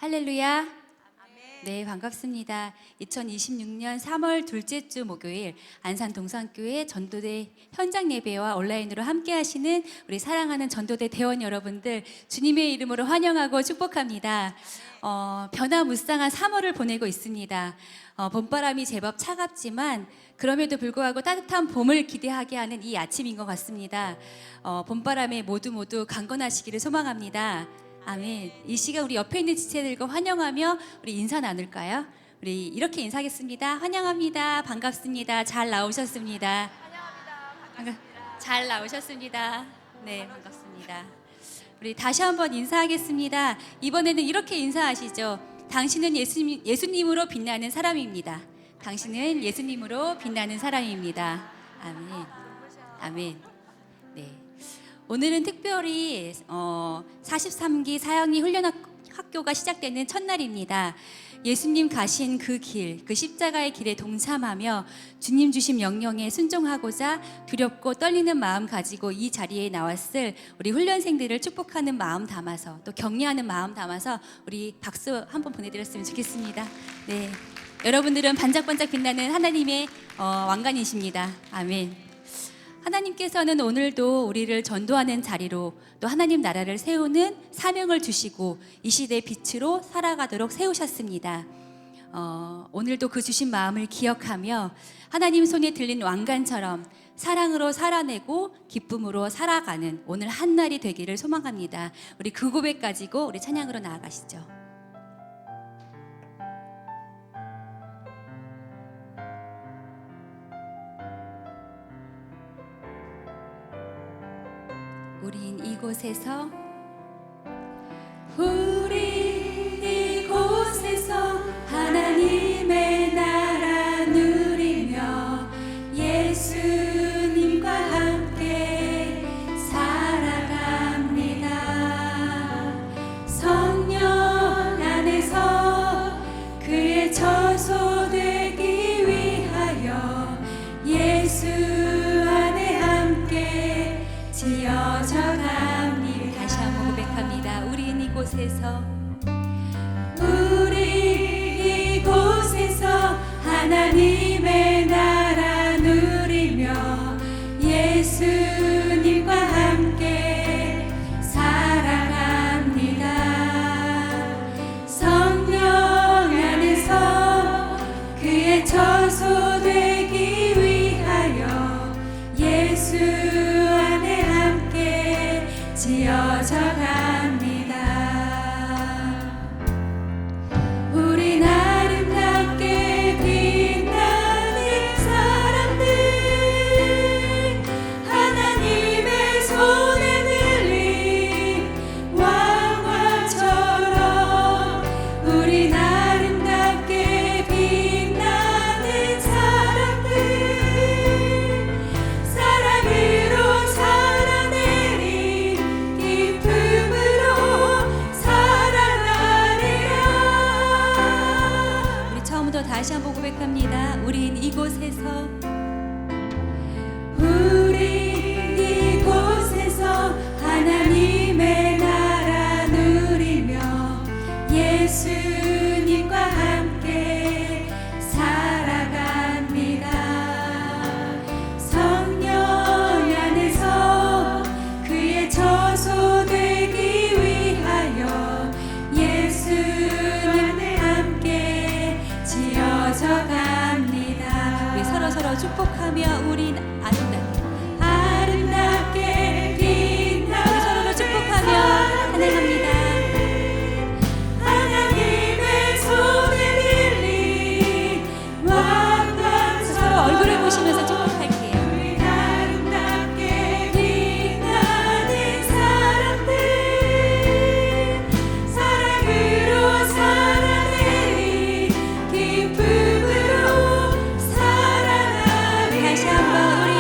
할렐루야. 네, 반갑습니다. 2026년 3월 둘째 주 목요일 안산 동산교회 전도대 현장 예배와 온라인으로 함께 하시는 우리 사랑하는 전도대 대원 여러분들 주님의 이름으로 환영하고 축복합니다. 변화무쌍한 3월을 보내고 있습니다. 봄바람이 제법 차갑지만 그럼에도 불구하고 따뜻한 봄을 기대하게 하는 이 아침인 것 같습니다. 봄바람에 모두 강건하시기를 소망합니다. 아멘. 이 시간 우리 옆에 있는 지체들과 환영하며 우리 인사 나눌까요? 우리 이렇게 인사하겠습니다. 환영합니다. 반갑습니다. 잘 나오셨습니다. 잘 나오셨습니다. 네, 반갑습니다. 우리 다시 한번 인사하겠습니다. 이번에는 이렇게 인사하시죠. 당신은 예수님으로 빛나는 사람입니다. 당신은 예수님으로 빛나는 사람입니다. 아멘. 아멘. 네. 오늘은 특별히 43기 사형리 훈련학교가 시작되는 첫날입니다. 예수님 가신 그 길, 그 십자가의 길에 동참하며 주님 주신 명령에 순종하고자 두렵고 떨리는 마음 가지고 이 자리에 나왔을 우리 훈련생들을 축복하는 마음 담아서 또 격려하는 마음 담아서 우리 박수 한번 보내드렸으면 좋겠습니다. 네, 여러분들은 반짝반짝 빛나는 하나님의 왕관이십니다. 아멘. 하나님께서는 오늘도 우리를 전도하는 자리로 또 하나님 나라를 세우는 사명을 주시고 이 시대의 빛으로 살아가도록 세우셨습니다. 오늘도 그 주신 마음을 기억하며 하나님 손에 들린 왕관처럼 사랑으로 살아내고 기쁨으로 살아가는 오늘 한날이 되기를 소망합니다. 우리 그 고백 가지고 우리 찬양으로 나아가시죠. 우린 이곳에서 하나님의 나라 누리며 예수님과 함께 살아갑니다. 성령 안에서 그의 처소 되기 위하여 예수 안에 함께 지어져 갑니다. 다시 한번 고백합니다. 우린 이곳에서 하나님의 나라 누리며 예수님과 함께 살아갑니다. 성령 안에서 그의 처소 되기 위하여 예수 안에 함께 지어져 갑니다. 우린 아름답게 빛나는 사람들, 하나님의 손에 들린 왕관처럼 우린 아름답게 빛나는 사람들, 사랑으로 살아내린 기쁨으로 살아나리라. 우리 처음부터 다시 한번 고백합니다. 우린 이곳에서 하나님의 나라 누리며 예수님과 함께 살아갑니다. 성령 안에서 그의 처소 되기 위하여 예수 안에 함께 지어져 갑니다. 우리 서로 축복하며 우린 아름답게 빛나 우리 서로를 축복하며 찬양합니다. 하나님의 손에 들린 왕관 서로 얼굴을 보시면서 축복할게요. 우린 아름답게 빛나는 사람들, 사랑으로 살아내린 기쁨으로 살아나리라. 다시 한번 우린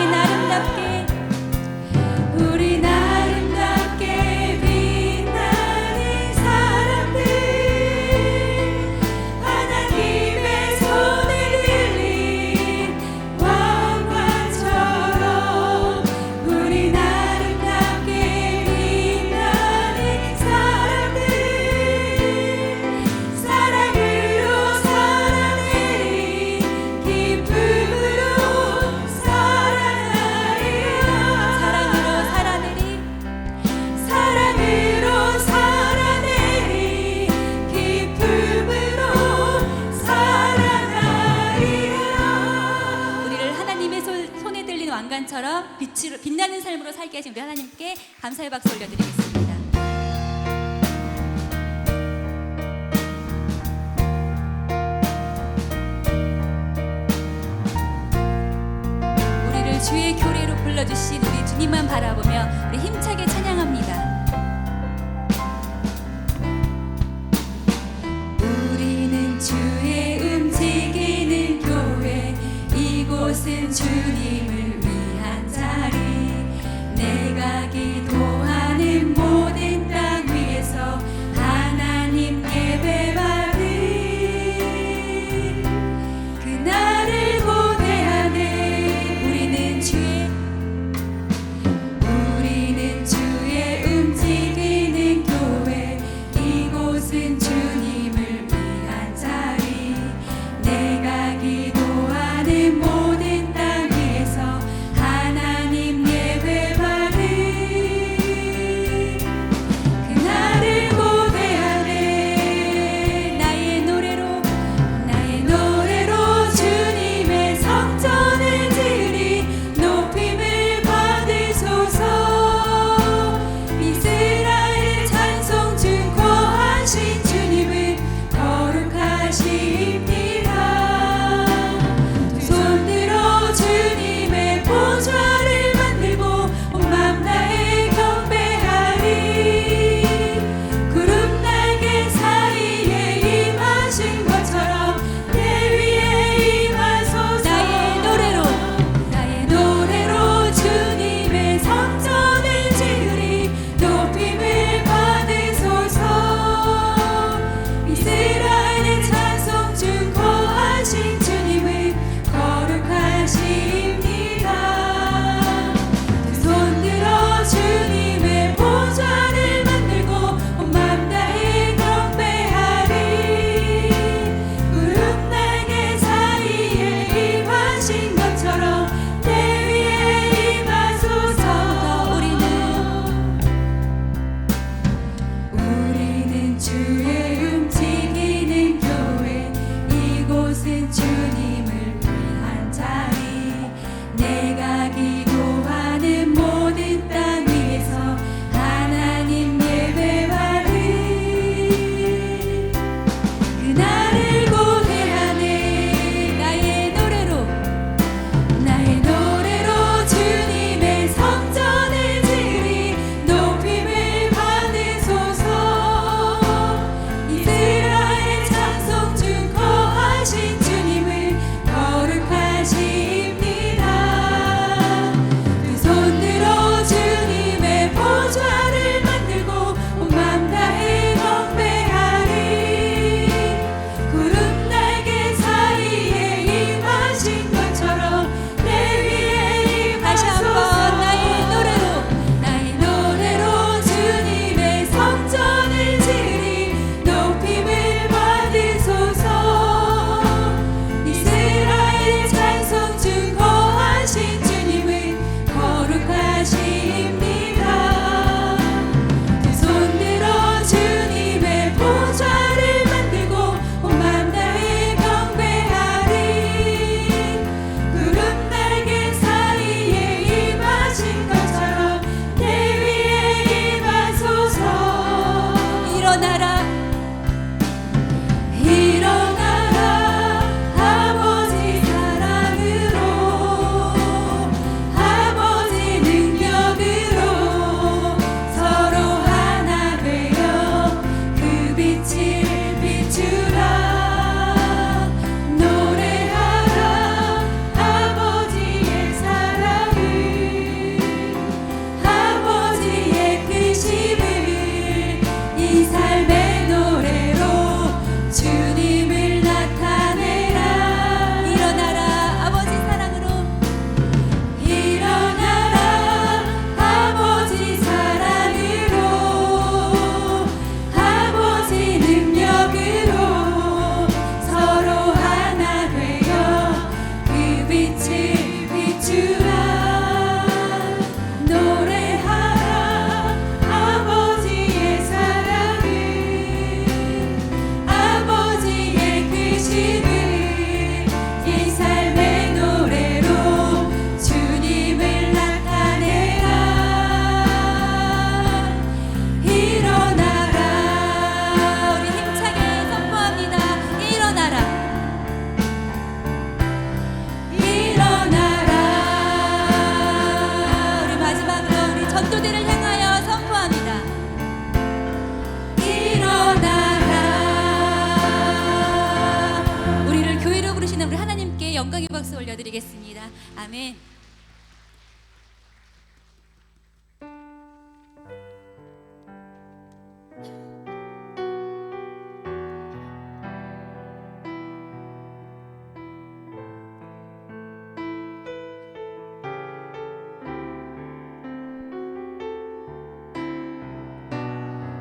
광야처럼 빛나는 삶으로 살게 하신 우리 하나님께 감사의 박수 올려드리겠습니다. 우리를 주의 교례로 불러주신 우리 주님만 바라보며 우리 힘차게 찬양합니다. 우리는 주의 움직이는 교회, 이곳은 주님을 위한 자리. 내가 기도하는 모든 땅 위에서 하나님 예배받는 그날을 고대하네. 우리는 주의 움직이는 교회, 이곳은 주님을 위한 자리. 내가 기도하는 모든 땅 위에서 영광의 박수 올려드리겠습니다. 아멘.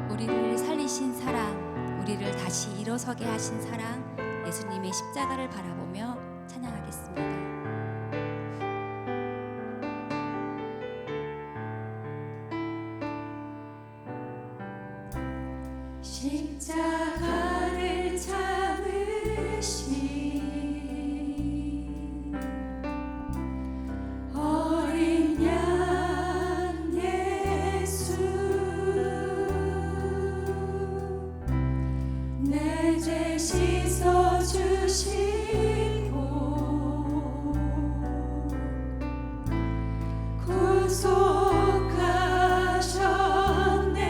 우리를 살리신 사랑, 우리를 다시 일어서게 하신 사랑, 예수님의 십자가를 바라보며 찬양하겠습니다. 십자가를 참으신 어린 양 예수, 내 죄 씻어주시고 구속하셨네.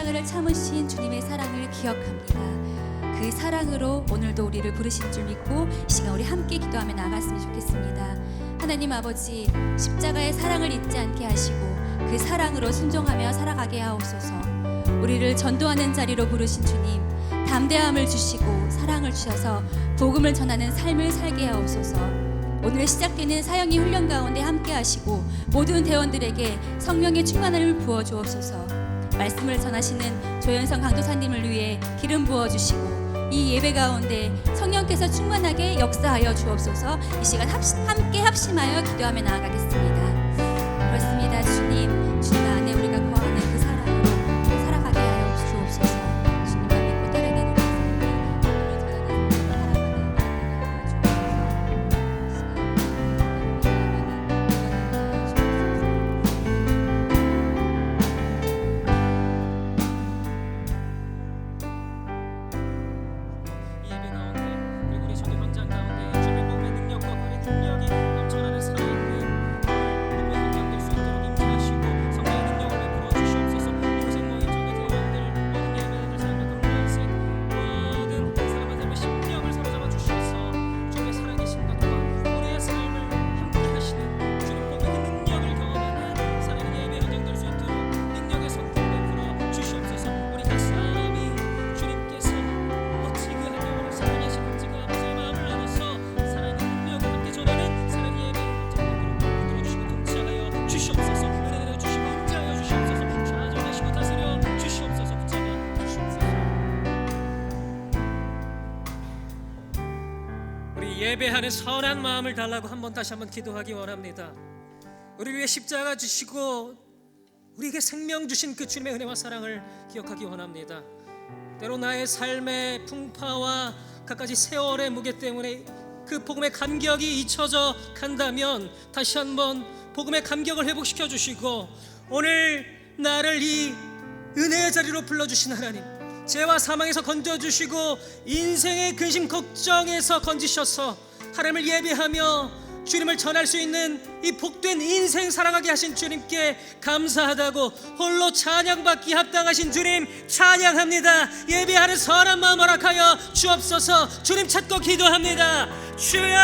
십자가를 참으신 주님의 사랑을 기억합니다. 그 사랑으로 오늘도 우리를 부르신 줄 믿고 이 시간 우리 함께 기도하며 나갔으면 좋겠습니다. 하나님 아버지, 십자가의 사랑을 잊지 않게 하시고 그 사랑으로 순종하며 살아가게 하옵소서. 우리를 전도하는 자리로 부르신 주님, 담대함을 주시고 사랑을 주셔서 복음을 전하는 삶을 살게 하옵소서. 오늘 시작되는 사형이 훈련 가운데 함께 하시고 모든 대원들에게 성령의 충만함을 부어 주옵소서. 말씀을 전하시는 조연성 강도사님을 위해 기름 부어 주시고 이 예배 가운데 성령께서 충만하게 역사하여 주옵소서. 이 시간 함께 합심하여 기도하며 나아가겠습니다. 그렇습니다. 주님, 주님 안에 우리가 거하는 그 사랑으로 살아가게 하여 주옵소서. 주님만 믿고 따르게 예배하는 선한 마음을 달라고 다시 한번 기도하기 원합니다. 우리를 위해 십자가 주시고 우리에게 생명 주신 그 주님의 은혜와 사랑을 기억하기 원합니다. 때로 나의 삶의 풍파와 갖가지 세월의 무게 때문에 그 복음의 감격이 잊혀져 간다면 다시 한번 복음의 감격을 회복시켜 주시고 오늘 나를 이 은혜의 자리로 불러주신 하나님, 죄와 사망에서 건져주시고 인생의 근심 걱정에서 건지셔서 하나님을 예배하며 주님을 전할 수 있는 이 복된 인생 살아가게 하신 주님께 감사하다고 홀로 찬양받기 합당하신 주님 찬양합니다. 예배하는 선한 마음 허락하여 주옵소서. 주님 찾고 기도합니다. 주여,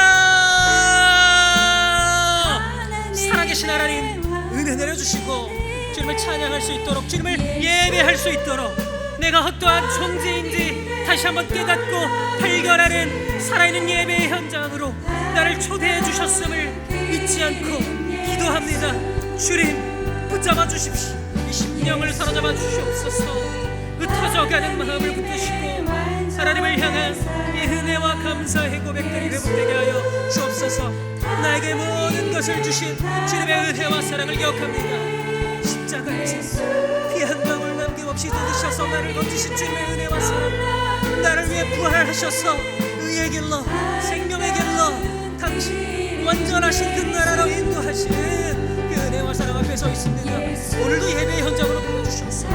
살아계신 하나님 은혜 내려주시고 주님을 찬양할 수 있도록, 주님을 예배할 수 있도록 내가 어떠한 존재인지 다시 한번 깨닫고 발견하는 살아있는 예배의 현장으로 나를 초대해 주셨음을 잊지 않고 기도합니다. 주님 붙잡아 주십시오. 이 심령을 사로잡아 주시옵소서. 흩어져가는 마음을 붙드시고 하나님을 향한 이 은혜와 감사의 고백들이 회복되게 하여 주옵소서. 나에게 모든 것을 주신 주님의 은혜와 사랑을 기억합니다. 십자가에서 피 한 방울 남김없이 쏟으셔서 나를 건지신 주님의 은혜와 사랑, 나를 위해 부활하셔서 의의 길로 생명의 길로 당신 완전하신 그 나라로 인도하시는 그 은혜와 사랑 앞에 서 있습니다. 오늘도 예배의 현장으로 불러주셔서,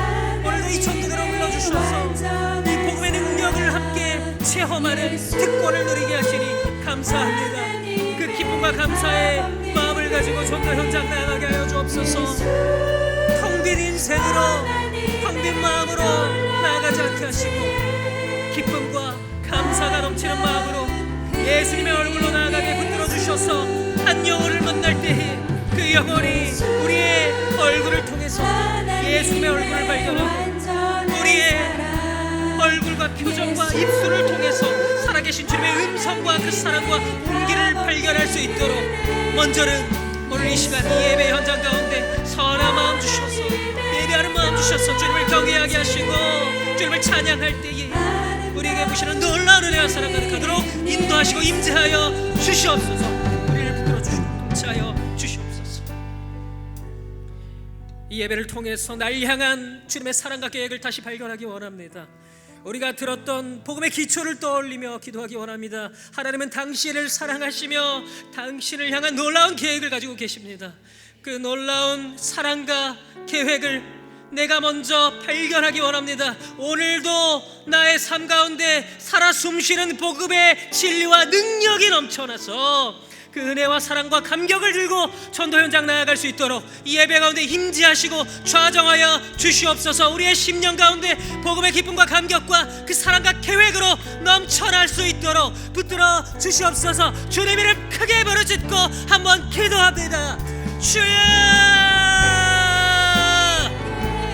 오늘도 이 천국으로 불러주셔서 이 복음의 능력을 함께 체험하는 특권을 누리게 하시니 감사합니다. 그 기쁨과 감사의 마음을 가지고 전도 현장 나아가게 하여 주옵소서. 텅 빈 인생으로, 텅 빈 마음으로 나아가지 않게 하시고 기쁨과 감사가 넘치는 마음으로 예수님의 얼굴로 나아가게 붙들어 주셔서 한 영혼을 만날 때에 그 영혼이 우리의 얼굴을 통해서 예수님의 얼굴을 발견하고 우리의 얼굴과 표정과 입술을 통해서 살아계신 주님의 음성과 그 사랑과 온기를 발견할 수 있도록 먼저는 오늘 이 시간 이 예배 현장 가운데 선한 마음 주셔서, 예배하는 마음 주셔서 주님을 경외하게 하시고 주님을 찬양할 때에 우리에게 부시는 놀라운 은혜와 사랑 가득하도록 인도하시고 임재하여 주시옵소서. 우리를 붙들어 주시고 통치하여 주시옵소서. 이 예배를 통해서 날 향한 주님의 사랑과 계획을 다시 발견하기 원합니다. 우리가 들었던 복음의 기초를 떠올리며 기도하기 원합니다. 하나님은 당신을 사랑하시며 당신을 향한 놀라운 계획을 가지고 계십니다. 그 놀라운 사랑과 계획을 내가 먼저 발견하기 원합니다. 오늘도 나의 삶 가운데 살아 숨쉬는 복음의 진리와 능력이 넘쳐나서 그 은혜와 사랑과 감격을 들고 전도 현장 나아갈 수 있도록 이 예배 가운데 임재하시고 좌정하여 주시옵소서. 우리의 심령 가운데 복음의 기쁨과 감격과 그 사랑과 계획으로 넘쳐날 수 있도록 붙들어 주시옵소서. 주님 이름 크게 부르짖고 한번 기도합니다. 주여,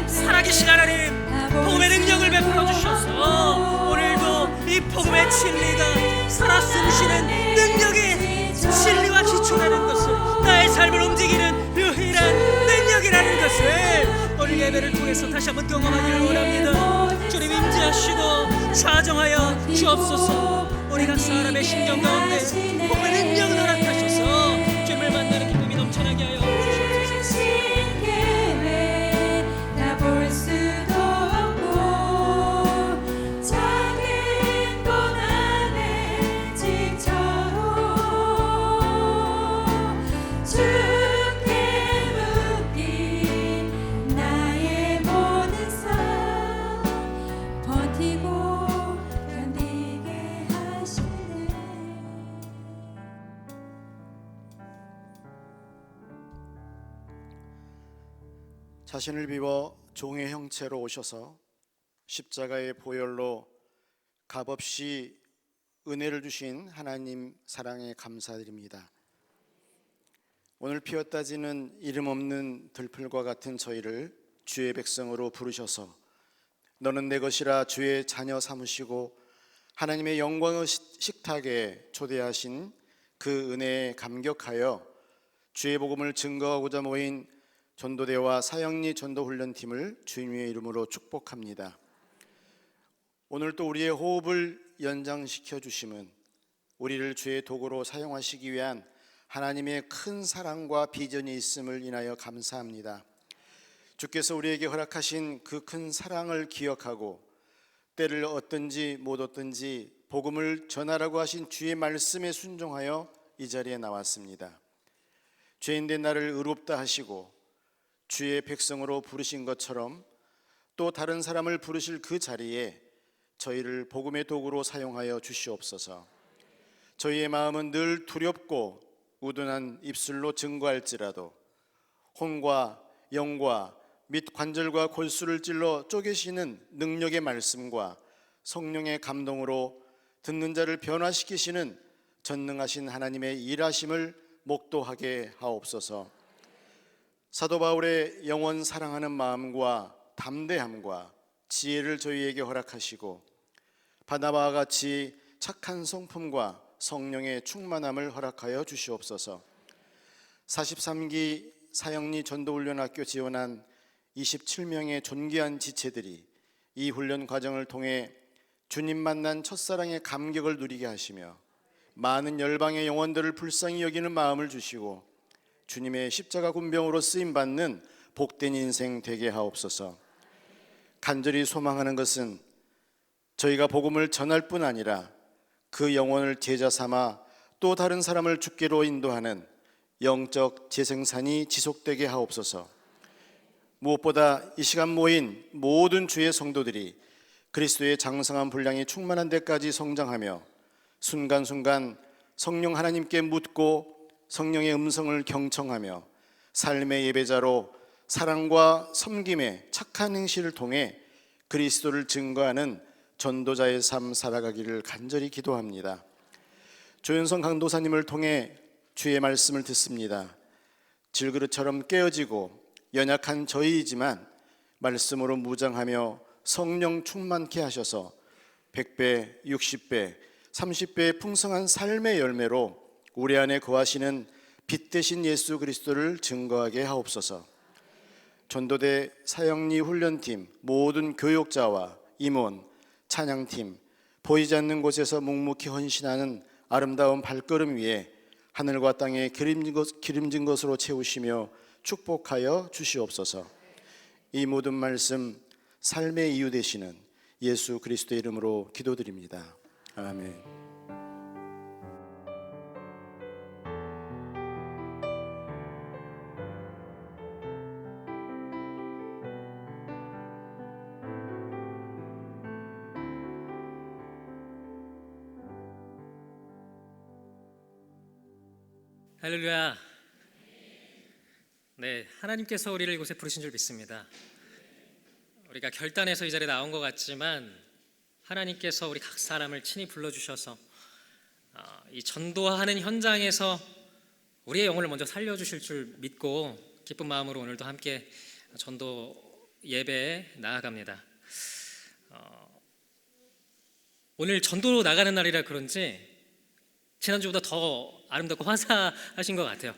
살아계신 하나님, 복음의 능력을 베풀어 주셔서 오늘도 이 복음의 진리가 살아 숨쉬는 능력이 진리와 기초라는 것을, 나의 삶을 움직이는 유일한 능력이라는 것을 오늘 예배를 통해서 다시 한번 경험하기를 원합니다. 주님 임재하시고 좌정하여 주옵소서. 우리 각 사람의 심령 가운데 복음의 능력을 허락하셔서 주님을 만나는 기쁨이 넘쳐나게 하여 주시옵소서. 자신을 비워 종의 형체로 오셔서 십자가의 보혈로 값없이 은혜를 주신 하나님 사랑에 감사드립니다. 오늘 피었다 지는 이름 없는 들풀과 같은 저희를 주의 백성으로 부르셔서 너는 내 것이라 주의 자녀 삼으시고 하나님의 영광의 식탁에 초대하신 그 은혜에 감격하여 주의 복음을 증거하고자 모인 전도대와 사형리 전도훈련팀을 주님의 이름으로 축복합니다. 오늘 또 우리의 호흡을 연장시켜 주심은 우리를 주의 도구로 사용하시기 위한 하나님의 큰 사랑과 비전이 있음을 인하여 감사합니다. 주께서 우리에게 허락하신 그 큰 사랑을 기억하고 때를 얻든지 못 얻든지 복음을 전하라고 하신 주의 말씀에 순종하여 이 자리에 나왔습니다. 죄인된 나를 의롭다 하시고 주의 백성으로 부르신 것처럼 또 다른 사람을 부르실 그 자리에 저희를 복음의 도구로 사용하여 주시옵소서. 저희의 마음은 늘 두렵고 우둔한 입술로 증거할지라도 혼과 영과 및 관절과 골수를 찔러 쪼개시는 능력의 말씀과 성령의 감동으로 듣는 자를 변화시키시는 전능하신 하나님의 일하심을 목도하게 하옵소서. 사도 바울의 영원 사랑하는 마음과 담대함과 지혜를 저희에게 허락하시고 바나바와 같이 착한 성품과 성령의 충만함을 허락하여 주시옵소서. 43기 사형리 전도훈련학교 지원한 27명의 존귀한 지체들이 이 훈련 과정을 통해 주님 만난 첫사랑의 감격을 누리게 하시며 많은 열방의 영혼들을 불쌍히 여기는 마음을 주시고 주님의 십자가 군병으로 쓰임받는 복된 인생 되게 하옵소서. 간절히 소망하는 것은 저희가 복음을 전할 뿐 아니라 그 영혼을 제자 삼아 또 다른 사람을 주께로 인도하는 영적 재생산이 지속되게 하옵소서. 무엇보다 이 시간 모인 모든 주의 성도들이 그리스도의 장성한 분량이 충만한 데까지 성장하며 순간순간 성령 하나님께 묻고 성령의 음성을 경청하며 삶의 예배자로 사랑과 섬김의 착한 행실을 통해 그리스도를 증거하는 전도자의 삶 살아가기를 간절히 기도합니다. 조윤성 강도사님을 통해 주의 말씀을 듣습니다. 질그릇처럼 깨어지고 연약한 저희이지만 말씀으로 무장하며 성령 충만케 하셔서 100배, 60배, 30배의 풍성한 삶의 열매로 우리 안에 거하시는 빛 되신 예수 그리스도를 증거하게 하옵소서. 전도대 사형리 훈련팀 모든 교육자와 임원, 찬양팀, 보이지 않는 곳에서 묵묵히 헌신하는 아름다운 발걸음 위에 하늘과 땅에 기름진 것으로 채우시며 축복하여 주시옵소서. 이 모든 말씀 삶의 이유 되시는 예수 그리스도의 이름으로 기도드립니다. 아멘. 할렐루야. 네, 하나님께서 우리를 이곳에 부르신 줄 믿습니다. 우리가 결단해서 이 자리에 나온 것 같지만 하나님께서 우리 각 사람을 친히 불러주셔서 이 전도하는 현장에서 우리의 영혼을 먼저 살려주실 줄 믿고 기쁜 마음으로 오늘도 함께 전도 예배에 나아갑니다. 오늘 전도로 나가는 날이라 그런지 지난주보다 더 아름답고 화사하신 것 같아요.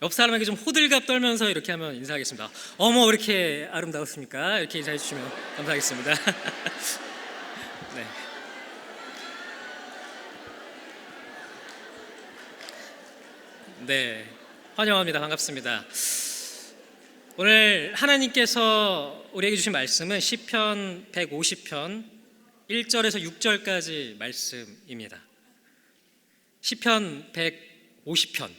옆 사람에게 좀 호들갑 떨면서 이렇게 하면 인사하겠습니다. 어머, 왜 이렇게 아름다웠습니까? 이렇게 인사해 주시면 감사하겠습니다. 네. 네, 환영합니다. 반갑습니다. 오늘 하나님께서 우리에게 주신 말씀은 시편 150편 1절에서 6절까지 말씀입니다. 시편 150편,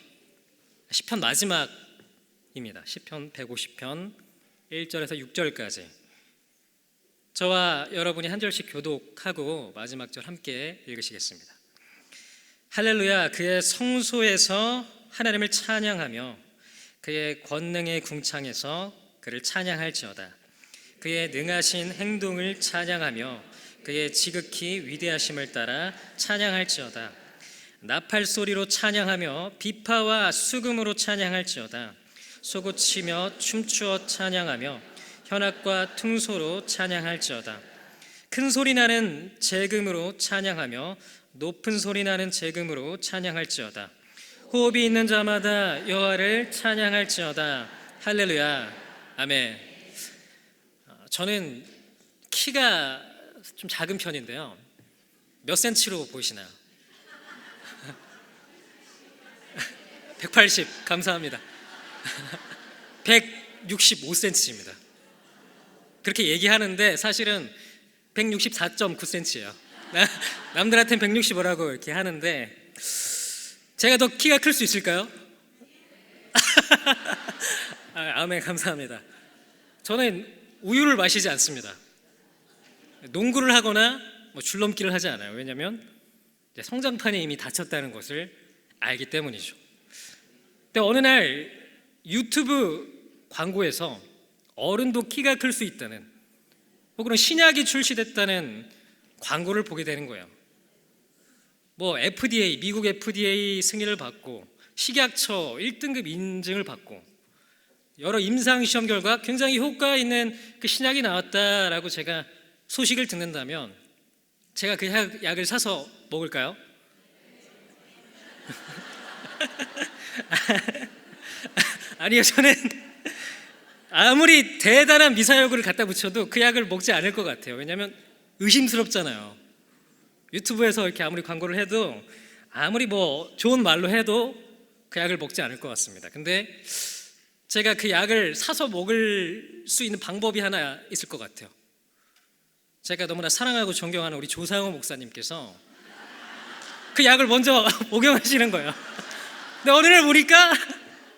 시편 마지막입니다. 시편 150편 1절에서 6절까지 저와 여러분이 한 절씩 교독하고 마지막 절 함께 읽으시겠습니다. 할렐루야. 그의 성소에서 하나님을 찬양하며 그의 권능의 궁창에서 그를 찬양할지어다. 그의 능하신 행동을 찬양하며 그의 지극히 위대하심을 따라 찬양할지어다. 나팔 소리로 찬양하며 비파와 수금으로 찬양할지어다. 쏘고치며 춤추어 찬양하며 현악과 퉁소로 찬양할지어다. 큰 소리 나는 재금으로 찬양하며 높은 소리 나는 재금으로 찬양할지어다. 호흡이 있는 자마다 여호와를 찬양할지어다. 할렐루야. 아멘. 저는 키가 좀 작은 편인데요. 몇 센치로 보이시나요? 180. 감사합니다. 165cm입니다. 그렇게 얘기하는데 사실은 164.9cm예요. 남들한테는 165라고 이렇게 하는데 제가 더 키가 클 수 있을까요? 아멘. 감사합니다. 저는 우유를 마시지 않습니다. 농구를 하거나 줄넘기를 하지 않아요. 왜냐하면 성장판이 이미 닫혔다는 것을 알기 때문이죠. 근데 어느 날 유튜브 광고에서 어른도 키가 클 수 있다는 혹은 신약이 출시됐다는 광고를 보게 되는 거예요. FDA, 미국 FDA 승인을 받고 식약처 1등급 인증을 받고 여러 임상시험 결과 굉장히 효과 있는 그 신약이 나왔다라고 제가 소식을 듣는다면 제가 그 약을 사서 먹을까요? 아니요, 저는 아무리 대단한 미사여구를 갖다 붙여도 그 약을 먹지 않을 것 같아요. 왜냐하면 의심스럽잖아요. 유튜브에서 이렇게 아무리 광고를 해도 아무리 좋은 말로 해도 그 약을 먹지 않을 것 같습니다. 근데 제가 그 약을 사서 먹을 수 있는 방법이 하나 있을 것 같아요. 제가 너무나 사랑하고 존경하는 우리 조상호 목사님께서 그 약을 먼저 복용하시는 거예요. 근데 어느 날 보니까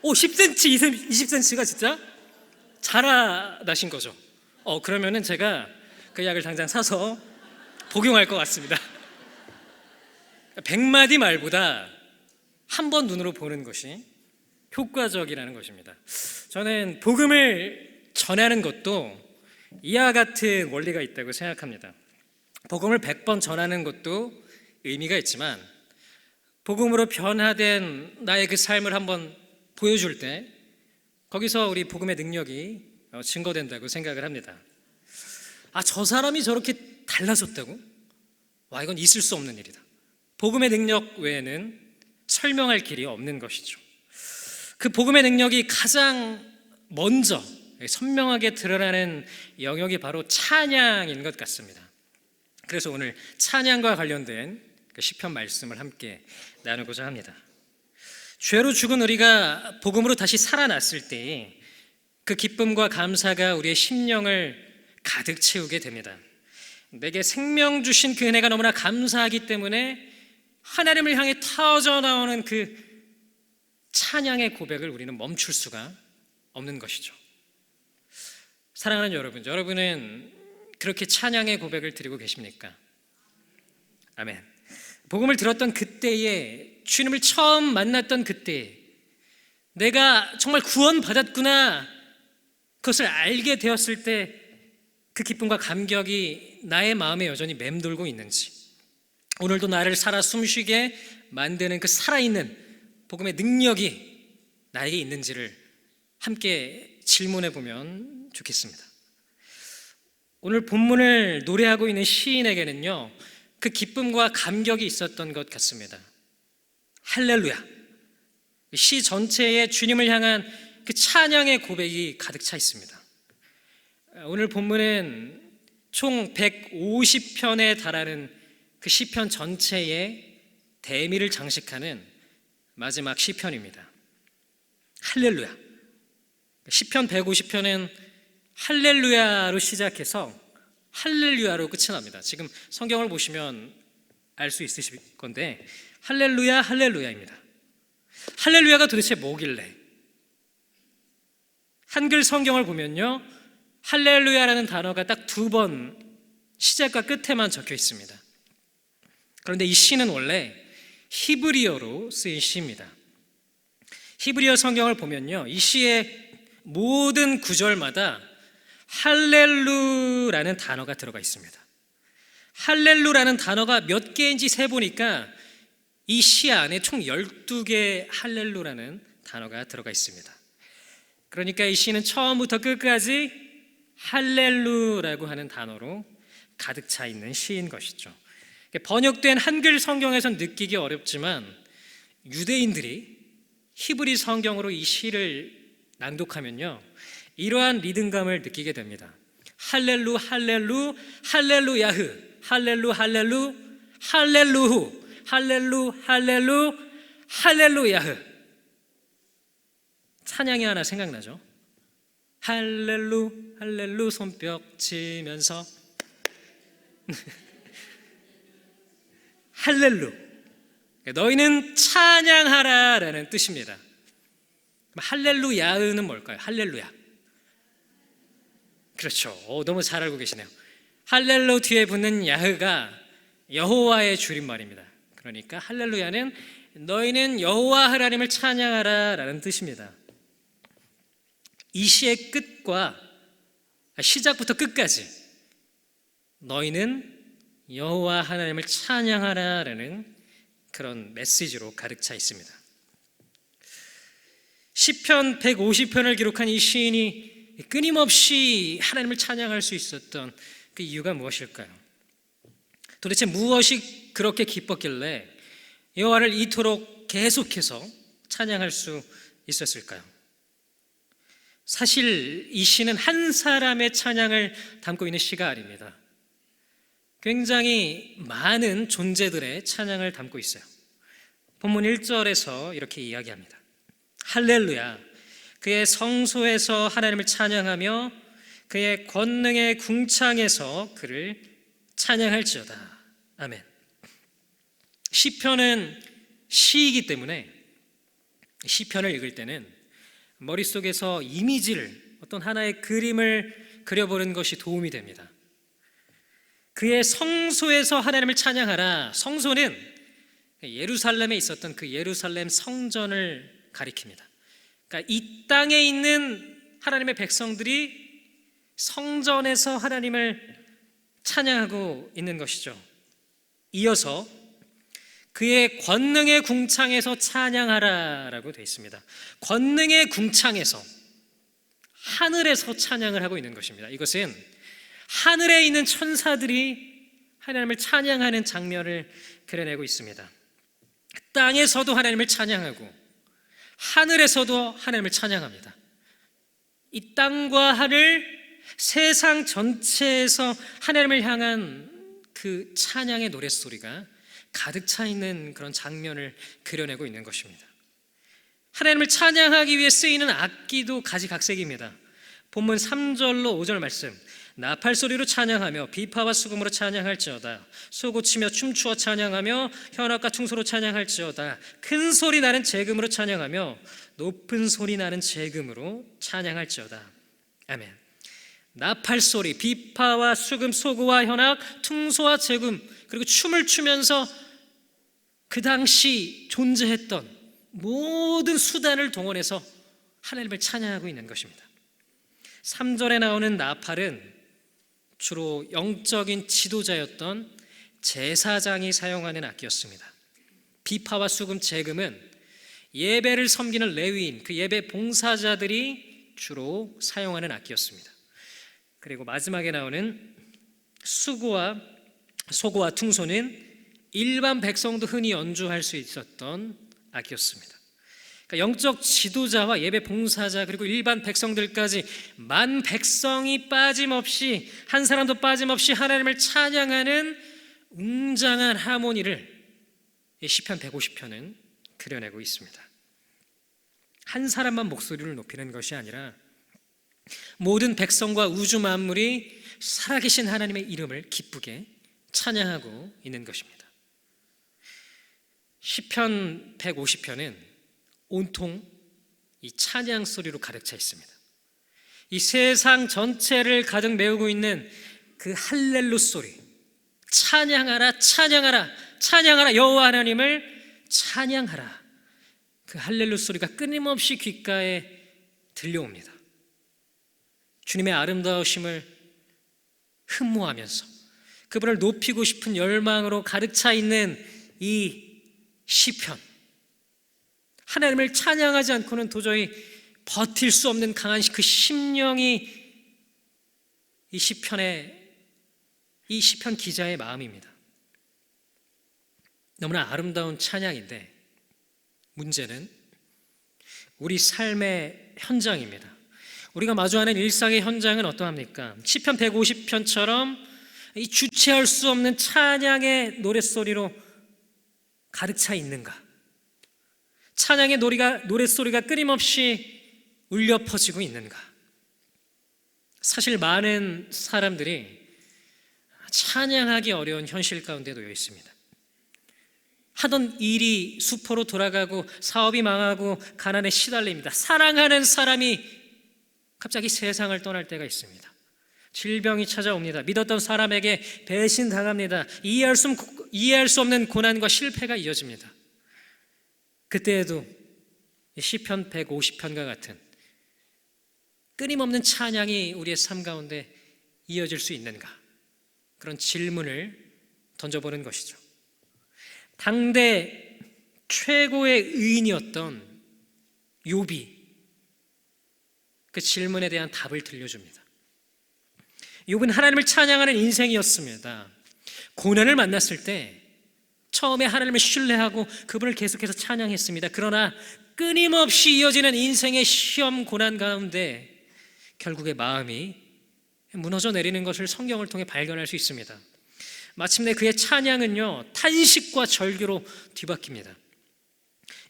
10cm, 20cm가 진짜 자라나신 거죠. 그러면은 제가 그 약을 당장 사서 복용할 것 같습니다. 100마디 말보다 한 번 눈으로 보는 것이 효과적이라는 것입니다. 저는 복음을 전하는 것도 이와 같은 원리가 있다고 생각합니다. 복음을 100번 전하는 것도 의미가 있지만 복음으로 변화된 나의 그 삶을 한번 보여줄 때 거기서 우리 복음의 능력이 증거된다고 생각을 합니다. 저 사람이 저렇게 달라졌다고? 와, 이건 있을 수 없는 일이다. 복음의 능력 외에는 설명할 길이 없는 것이죠. 그 복음의 능력이 가장 먼저 선명하게 드러나는 영역이 바로 찬양인 것 같습니다. 그래서 오늘 찬양과 관련된 그 시편 말씀을 함께 나누고자 합니다. 죄로 죽은 우리가 복음으로 다시 살아났을 때 그 기쁨과 감사가 우리의 심령을 가득 채우게 됩니다. 내게 생명 주신 그 은혜가 너무나 감사하기 때문에 하나님을 향해 터져 나오는 그 찬양의 고백을 우리는 멈출 수가 없는 것이죠. 사랑하는 여러분, 여러분은 그렇게 찬양의 고백을 드리고 계십니까? 아멘. 복음을 들었던 그때의 주님을 처음 만났던 그때 내가 정말 구원받았구나, 그것을 알게 되었을 때 그 기쁨과 감격이 나의 마음에 여전히 맴돌고 있는지, 오늘도 나를 살아 숨쉬게 만드는 그 살아있는 복음의 능력이 나에게 있는지를 함께 질문해 보면 좋겠습니다. 오늘 본문을 노래하고 있는 시인에게는요, 그 기쁨과 감격이 있었던 것 같습니다. 할렐루야. 시 전체에 주님을 향한 그 찬양의 고백이 가득 차 있습니다. 오늘 본문은 총 150편에 달하는 그 시편 전체에 대미를 장식하는 마지막 시편입니다. 할렐루야. 시편 150편은 할렐루야로 시작해서 할렐루야로 끝이 납니다. 지금 성경을 보시면 알 수 있으실 건데 할렐루야, 할렐루야입니다. 할렐루야가 도대체 뭐길래? 한글 성경을 보면요, 할렐루야라는 단어가 딱 2번 시작과 끝에만 적혀 있습니다. 그런데 이 시는 원래 히브리어로 쓰인 시입니다. 히브리어 성경을 보면요, 이 시의 모든 구절마다 할렐루라는 단어가 들어가 있습니다. 할렐루라는 단어가 몇 개인지 세보니까 이 시 안에 총 12개의 할렐루라는 단어가 들어가 있습니다. 그러니까 이 시는 처음부터 끝까지 할렐루라고 하는 단어로 가득 차 있는 시인 것이죠. 번역된 한글 성경에선 느끼기 어렵지만 유대인들이 히브리 성경으로 이 시를 낭독하면요, 이러한 리듬감을 느끼게 됩니다. 할렐루 할렐루 할렐루야흐 할렐루 할렐루 할렐루후 할렐루 할렐루 할렐루야흐. 찬양이 하나 생각나죠? 할렐루 할렐루 손뼉 치면서 할렐루, 너희는 찬양하라라는 뜻입니다. 할렐루야는 뭘까요? 할렐루야. 그렇죠. 너무 잘 알고 계시네요. 할렐루 뒤에 붙는 야흐가 여호와의 줄임말입니다. 그러니까 할렐루야는 너희는 여호와 하나님을 찬양하라라는 뜻입니다. 이 시의 끝과 시작부터 끝까지 너희는 여호와 하나님을 찬양하라라는 그런 메시지로 가득 차 있습니다. 시편 150편을 기록한 이 시인이 끊임없이 하나님을 찬양할 수 있었던 그 이유가 무엇일까요? 도대체 무엇이 그렇게 기뻤길래 여호와를 이토록 계속해서 찬양할 수 있었을까요? 사실 이 시는 한 사람의 찬양을 담고 있는 시가 아닙니다. 굉장히 많은 존재들의 찬양을 담고 있어요. 본문 1절에서 이렇게 이야기합니다. 할렐루야, 그의 성소에서 하나님을 찬양하며 그의 권능의 궁창에서 그를 찬양할지어다. 아멘. 시편은 시이기 때문에 시편을 읽을 때는 머릿속에서 이미지를, 어떤 하나의 그림을 그려보는 것이 도움이 됩니다. 그의 성소에서 하나님을 찬양하라. 성소는 예루살렘에 있었던 그 예루살렘 성전을 가리킵니다. 그러니까 이 땅에 있는 하나님의 백성들이 성전에서 하나님을 찬양하고 있는 것이죠. 이어서 그의 권능의 궁창에서 찬양하라라고 되어 있습니다. 권능의 궁창에서, 하늘에서 찬양을 하고 있는 것입니다. 이것은 하늘에 있는 천사들이 하나님을 찬양하는 장면을 그려내고 있습니다. 땅에서도 하나님을 찬양하고 하늘에서도 하나님을 찬양합니다. 이 땅과 하늘, 세상 전체에서 하나님을 향한 그 찬양의 노랫소리가 가득 차 있는 그런 장면을 그려내고 있는 것입니다. 하나님을 찬양하기 위해 쓰이는 악기도 가지각색입니다. 본문 3절로 5절 말씀, 나팔소리로 찬양하며 비파와 수금으로 찬양할지어다. 쏘고치며 춤추어 찬양하며 현악과 퉁소로 찬양할지어다. 큰 소리 나는 재금으로 찬양하며 높은 소리 나는 재금으로 찬양할지어다. 아멘. 나팔소리, 비파와 수금, 소고와 현악, 퉁소와 재금, 그리고 춤을 추면서 그 당시 존재했던 모든 수단을 동원해서 하나님을 찬양하고 있는 것입니다. 3절에 나오는 나팔은 주로 영적인 지도자였던 제사장이 사용하는 악기였습니다. 비파와 수금, 재금은 예배를 섬기는 레위인, 그 예배 봉사자들이 주로 사용하는 악기였습니다. 그리고 마지막에 나오는 수고와 소고와 퉁소는 일반 백성도 흔히 연주할 수 있었던 악기였습니다. 그러니까 영적 지도자와 예배 봉사자 그리고 일반 백성들까지 만 백성이 빠짐없이, 한 사람도 빠짐없이 하나님을 찬양하는 웅장한 하모니를 시편 150편은 그려내고 있습니다. 한 사람만 목소리를 높이는 것이 아니라 모든 백성과 우주 만물이 살아계신 하나님의 이름을 기쁘게 찬양하고 있는 것입니다. 시편 150편은 온통 이 찬양 소리로 가득 차 있습니다. 이 세상 전체를 가득 메우고 있는 그 할렐루 소리, 찬양하라, 찬양하라, 찬양하라, 여호와 하나님을 찬양하라, 그 할렐루 소리가 끊임없이 귓가에 들려옵니다. 주님의 아름다우심을 흠모하면서 그분을 높이고 싶은 열망으로 가득 차 있는 이 시편, 하나님을 찬양하지 않고는 도저히 버틸 수 없는 강한 그 심령이 이 시편 기자의 마음입니다. 너무나 아름다운 찬양인데 문제는 우리 삶의 현장입니다. 우리가 마주하는 일상의 현장은 어떠합니까? 시편 150편처럼 이 주체할 수 없는 찬양의 노랫소리로 가득 차 있는가? 찬양의 노랫소리가 끊임없이 울려 퍼지고 있는가? 사실 많은 사람들이 찬양하기 어려운 현실 가운데 놓여 있습니다. 하던 일이 수포로 돌아가고 사업이 망하고 가난에 시달립니다. 사랑하는 사람이 갑자기 세상을 떠날 때가 있습니다. 질병이 찾아옵니다. 믿었던 사람에게 배신당합니다. 이해할 수 없는 고난과 실패가 이어집니다. 그때에도 시편 150편과 같은 끊임없는 찬양이 우리의 삶 가운데 이어질 수 있는가? 그런 질문을 던져보는 것이죠. 당대 최고의 의인이었던 욥이 그 질문에 대한 답을 들려줍니다. 욥은 하나님을 찬양하는 인생이었습니다. 고난을 만났을 때 처음에 하나님을 신뢰하고 그분을 계속해서 찬양했습니다. 그러나 끊임없이 이어지는 인생의 시험 고난 가운데 결국에 마음이 무너져 내리는 것을 성경을 통해 발견할 수 있습니다. 마침내 그의 찬양은요, 탄식과 절규로 뒤바뀝니다.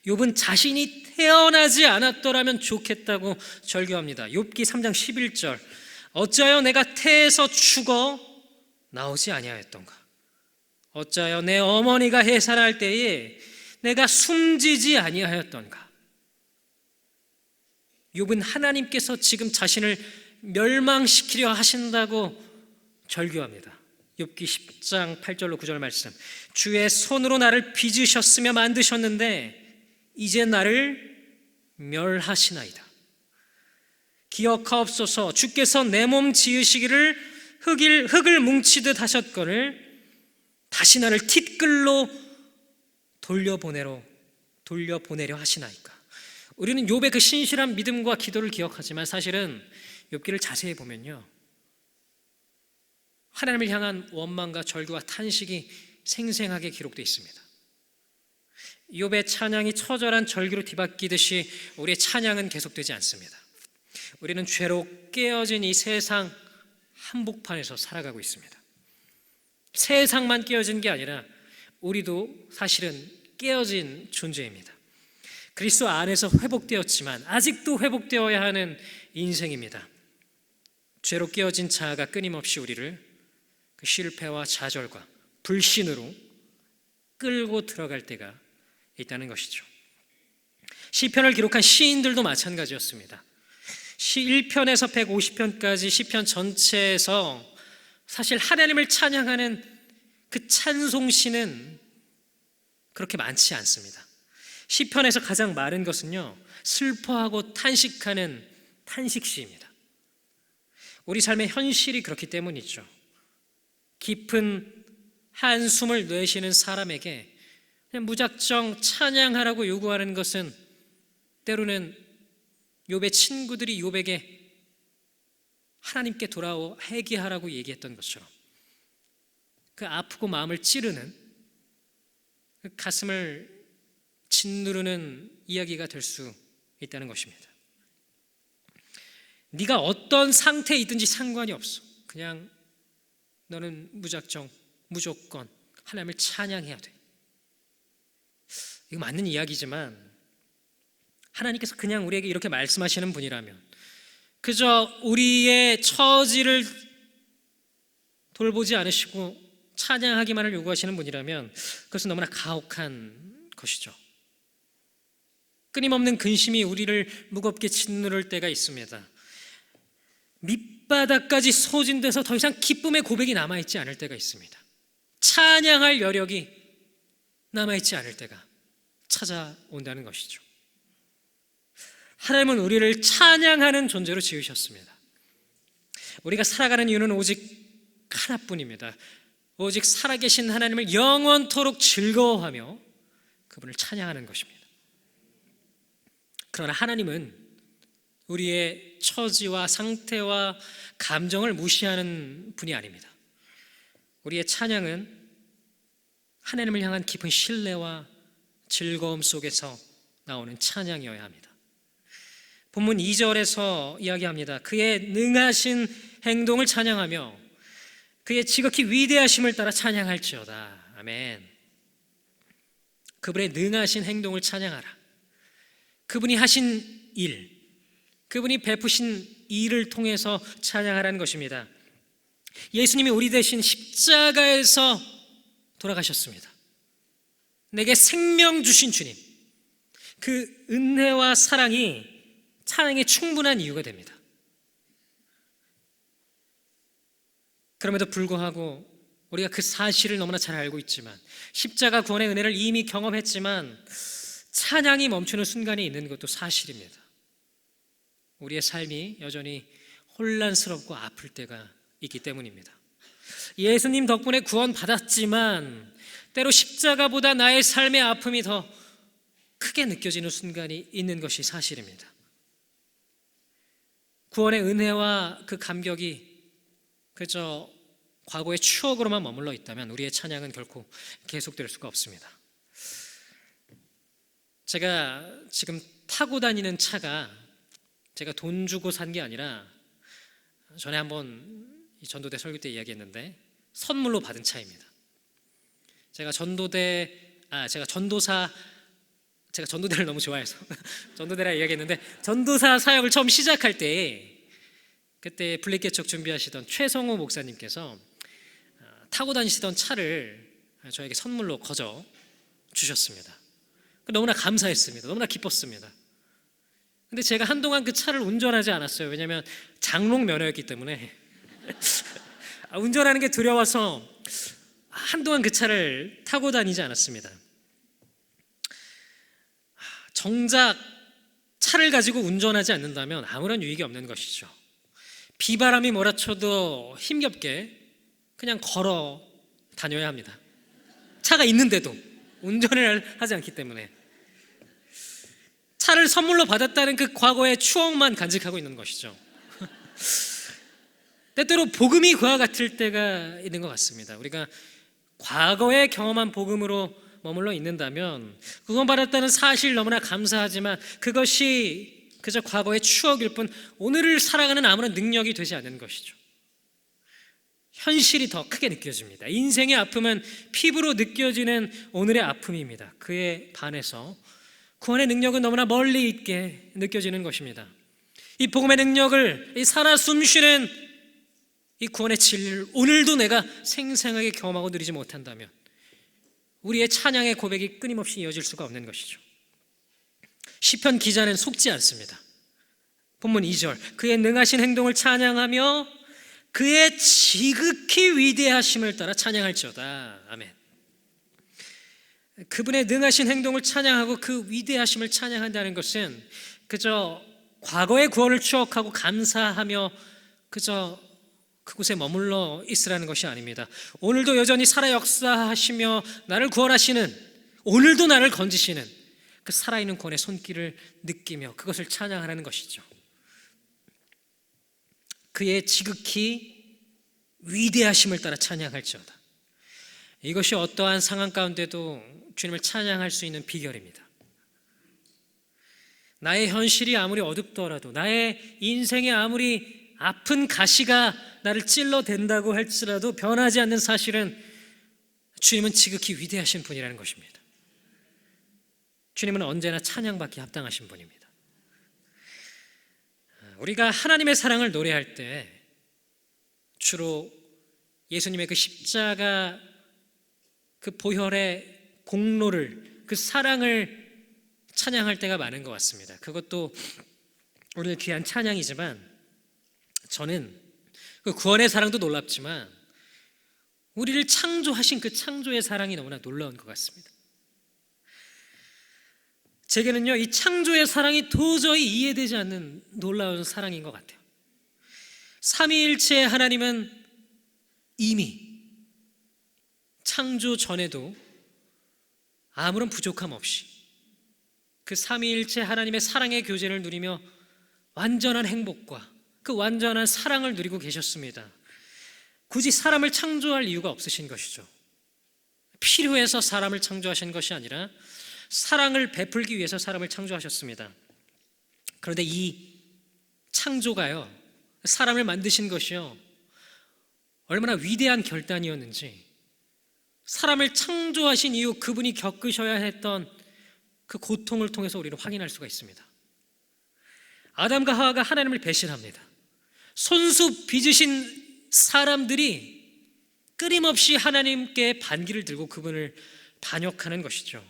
욥은 자신이 태어나지 않았더라면 좋겠다고 절규합니다. 욥기 3장 11절, 어찌하여 내가 태에서 죽어 나오지 아니하였던가? 어찌하여 내 어머니가 해산할 때에 내가 숨지지 아니하였던가? 욥은 하나님께서 지금 자신을 멸망시키려 하신다고 절규합니다. 욥기 10장 8절로 9절 말씀, 주의 손으로 나를 빚으셨으며 만드셨는데 이제 나를 멸하시나이다. 기억하옵소서, 주께서 내 몸 지으시기를 흙을 뭉치듯 하셨거늘 다시 나를 티끌로 돌려보내려 하시나이까. 우리는 욥의 그 신실한 믿음과 기도를 기억하지만 사실은 욥기를 자세히 보면요, 하나님을 향한 원망과 절규와 탄식이 생생하게 기록되어 있습니다. 욥의 찬양이 처절한 절규로 뒤바뀌듯이 우리의 찬양은 계속되지 않습니다. 우리는 죄로 깨어진 이 세상 한복판에서 살아가고 있습니다. 세상만 깨어진 게 아니라 우리도 사실은 깨어진 존재입니다. 그리스도 안에서 회복되었지만 아직도 회복되어야 하는 인생입니다. 죄로 깨어진 자아가 끊임없이 우리를 그 실패와 좌절과 불신으로 끌고 들어갈 때가 있다는 것이죠. 시편을 기록한 시인들도 마찬가지였습니다. 1편에서 150편까지 시편 전체에서 사실 하나님을 찬양하는 그 찬송시는 그렇게 많지 않습니다. 시편에서 가장 많은 것은요, 슬퍼하고 탄식하는 탄식시입니다. 우리 삶의 현실이 그렇기 때문이죠. 깊은 한숨을 내쉬는 사람에게 그냥 무작정 찬양하라고 요구하는 것은 때로는 욥의 친구들이 욥에게 하나님께 돌아오 회개하라고 얘기했던 것처럼 그 아프고 마음을 찌르는, 그 가슴을 짓누르는 이야기가 될 수 있다는 것입니다. 네가 어떤 상태에 있든지 상관이 없어. 그냥 너는 무조건 하나님을 찬양해야 돼. 이거 맞는 이야기지만 하나님께서 그냥 우리에게 이렇게 말씀하시는 분이라면, 그저 우리의 처지를 돌보지 않으시고 찬양하기만을 요구하시는 분이라면 그것은 너무나 가혹한 것이죠. 끊임없는 근심이 우리를 무겁게 짓누를 때가 있습니다. 밑바닥까지 소진돼서 더 이상 기쁨의 고백이 남아있지 않을 때가 있습니다. 찬양할 여력이 남아있지 않을 때가 찾아온다는 것이죠. 하나님은 우리를 찬양하는 존재로 지으셨습니다. 우리가 살아가는 이유는 오직 하나뿐입니다. 오직 살아계신 하나님을 영원토록 즐거워하며 그분을 찬양하는 것입니다. 그러나 하나님은 우리의 처지와 상태와 감정을 무시하는 분이 아닙니다. 우리의 찬양은 하나님을 향한 깊은 신뢰와 즐거움 속에서 나오는 찬양이어야 합니다. 본문 2절에서 이야기합니다. 그의 능하신 행동을 찬양하며 그의 지극히 위대하심을 따라 찬양할지어다. 아멘. 그분의 능하신 행동을 찬양하라. 그분이 하신 일, 그분이 베푸신 일을 통해서 찬양하라는 것입니다. 예수님이 우리 대신 십자가에서 돌아가셨습니다. 내게 생명 주신 주님, 그 은혜와 사랑이 찬양에 충분한 이유가 됩니다. 그럼에도 불구하고 우리가 그 사실을 너무나 잘 알고 있지만, 십자가 구원의 은혜를 이미 경험했지만 찬양이 멈추는 순간이 있는 것도 사실입니다. 우리의 삶이 여전히 혼란스럽고 아플 때가 있기 때문입니다. 예수님 덕분에 구원받았지만 때로 십자가보다 나의 삶의 아픔이 더 크게 느껴지는 순간이 있는 것이 사실입니다. 구원의 은혜와 그 감격이 그저 과거의 추억으로만 머물러 있다면 우리의 찬양은 결코 계속될 수가 없습니다. 제가 지금 타고 다니는 차가 제가 돈 주고 산 게 아니라, 전에 한번 전도대 설교 때 이야기했는데 선물로 받은 차입니다. 제가 전도대를 너무 좋아해서 전도대라 이야기했는데, 전도사 사역을 처음 시작할 때 그때 블랙개척 준비하시던 최성호 목사님께서 타고 다니시던 차를 저에게 선물로 거저 주셨습니다. 너무나 감사했습니다. 너무나 기뻤습니다. 근데 제가 한동안 그 차를 운전하지 않았어요. 왜냐하면 장롱 면허였기 때문에 운전하는 게 두려워서 한동안 그 차를 타고 다니지 않았습니다. 정작 차를 가지고 운전하지 않는다면 아무런 유익이 없는 것이죠. 비바람이 몰아쳐도 힘겹게 그냥 걸어 다녀야 합니다. 차가 있는데도 운전을 하지 않기 때문에 차를 선물로 받았다는 그 과거의 추억만 간직하고 있는 것이죠. 때때로 복음이 그와 같을 때가 있는 것 같습니다. 우리가 과거에 경험한 복음으로 머물러 있는다면 구원받았다는 사실 너무나 감사하지만 그것이 그저 과거의 추억일 뿐 오늘을 살아가는 아무런 능력이 되지 않는 것이죠. 현실이 더 크게 느껴집니다. 인생의 아픔은 피부로 느껴지는 오늘의 아픔입니다. 그에 반해서 구원의 능력은 너무나 멀리 있게 느껴지는 것입니다. 이 복음의 능력을, 이 살아 숨쉬는 이 구원의 진리를 오늘도 내가 생생하게 경험하고 누리지 못한다면 우리의 찬양의 고백이 끊임없이 이어질 수가 없는 것이죠. 시편 기자는 속지 않습니다. 본문 2절, 그의 능하신 행동을 찬양하며 그의 지극히 위대하심을 따라 찬양할지어다. 아멘. 그분의 능하신 행동을 찬양하고 그 위대하심을 찬양한다는 것은 그저 과거의 구원을 추억하고 감사하며 그저 그곳에 머물러 있으라는 것이 아닙니다. 오늘도 여전히 살아 역사하시며 나를 구원하시는, 오늘도 나를 건지시는 그 살아있는 구원의 손길을 느끼며 그것을 찬양하라는 것이죠. 그의 지극히 위대하심을 따라 찬양할지어다. 이것이 어떠한 상황 가운데도 주님을 찬양할 수 있는 비결입니다. 나의 현실이 아무리 어둡더라도, 나의 인생에 아무리 아픈 가시가 나를 찔러댄다고 할지라도 변하지 않는 사실은 주님은 지극히 위대하신 분이라는 것입니다. 주님은 언제나 찬양받기 합당하신 분입니다. 우리가 하나님의 사랑을 노래할 때 주로 예수님의 그 십자가 그 보혈의 공로를, 그 사랑을 찬양할 때가 많은 것 같습니다. 그것도 오늘 귀한 찬양이지만 저는 그 구원의 사랑도 놀랍지만 우리를 창조하신 그 창조의 사랑이 너무나 놀라운 것 같습니다. 제게는요, 이 창조의 사랑이 도저히 이해되지 않는 놀라운 사랑인 것 같아요. 삼위일체의 하나님은 이미 창조 전에도 아무런 부족함 없이 그 삼위일체 하나님의 사랑의 교제를 누리며 완전한 행복과 그 완전한 사랑을 누리고 계셨습니다. 굳이 사람을 창조할 이유가 없으신 것이죠. 필요해서 사람을 창조하신 것이 아니라 사랑을 베풀기 위해서 사람을 창조하셨습니다. 그런데 이 창조가요, 사람을 만드신 것이요, 얼마나 위대한 결단이었는지, 사람을 창조하신 이후 그분이 겪으셔야 했던 그 고통을 통해서 우리는 확인할 수가 있습니다. 아담과 하와가 하나님을 배신합니다. 손수 빚으신 사람들이 끊임없이 하나님께 반기를 들고 그분을 반역하는 것이죠.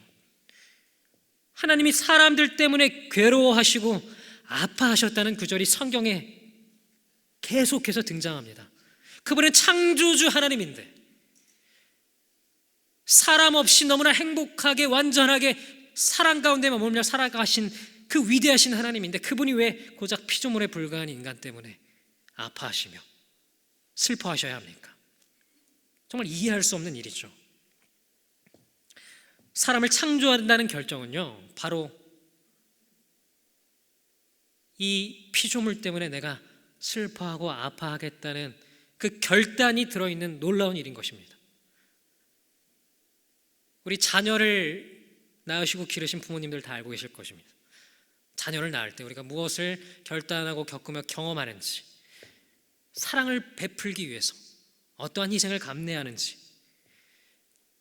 하나님이 사람들 때문에 괴로워하시고 아파하셨다는 구절이 성경에 계속해서 등장합니다. 그분은 창조주 하나님인데 사람 없이 너무나 행복하게 완전하게 사랑 가운데 머물며 살아가신 그 위대하신 하나님인데 그분이 왜 고작 피조물에 불과한 인간 때문에 아파하시며 슬퍼하셔야 합니까? 정말 이해할 수 없는 일이죠. 사람을 창조한다는 결정은요, 바로 이 피조물 때문에 내가 슬퍼하고 아파하겠다는 그 결단이 들어있는 놀라운 일인 것입니다. 우리 자녀를 낳으시고 기르신 부모님들 다 알고 계실 것입니다. 자녀를 낳을 때 우리가 무엇을 결단하고 겪으며 경험하는지, 사랑을 베풀기 위해서 어떠한 희생을 감내하는지,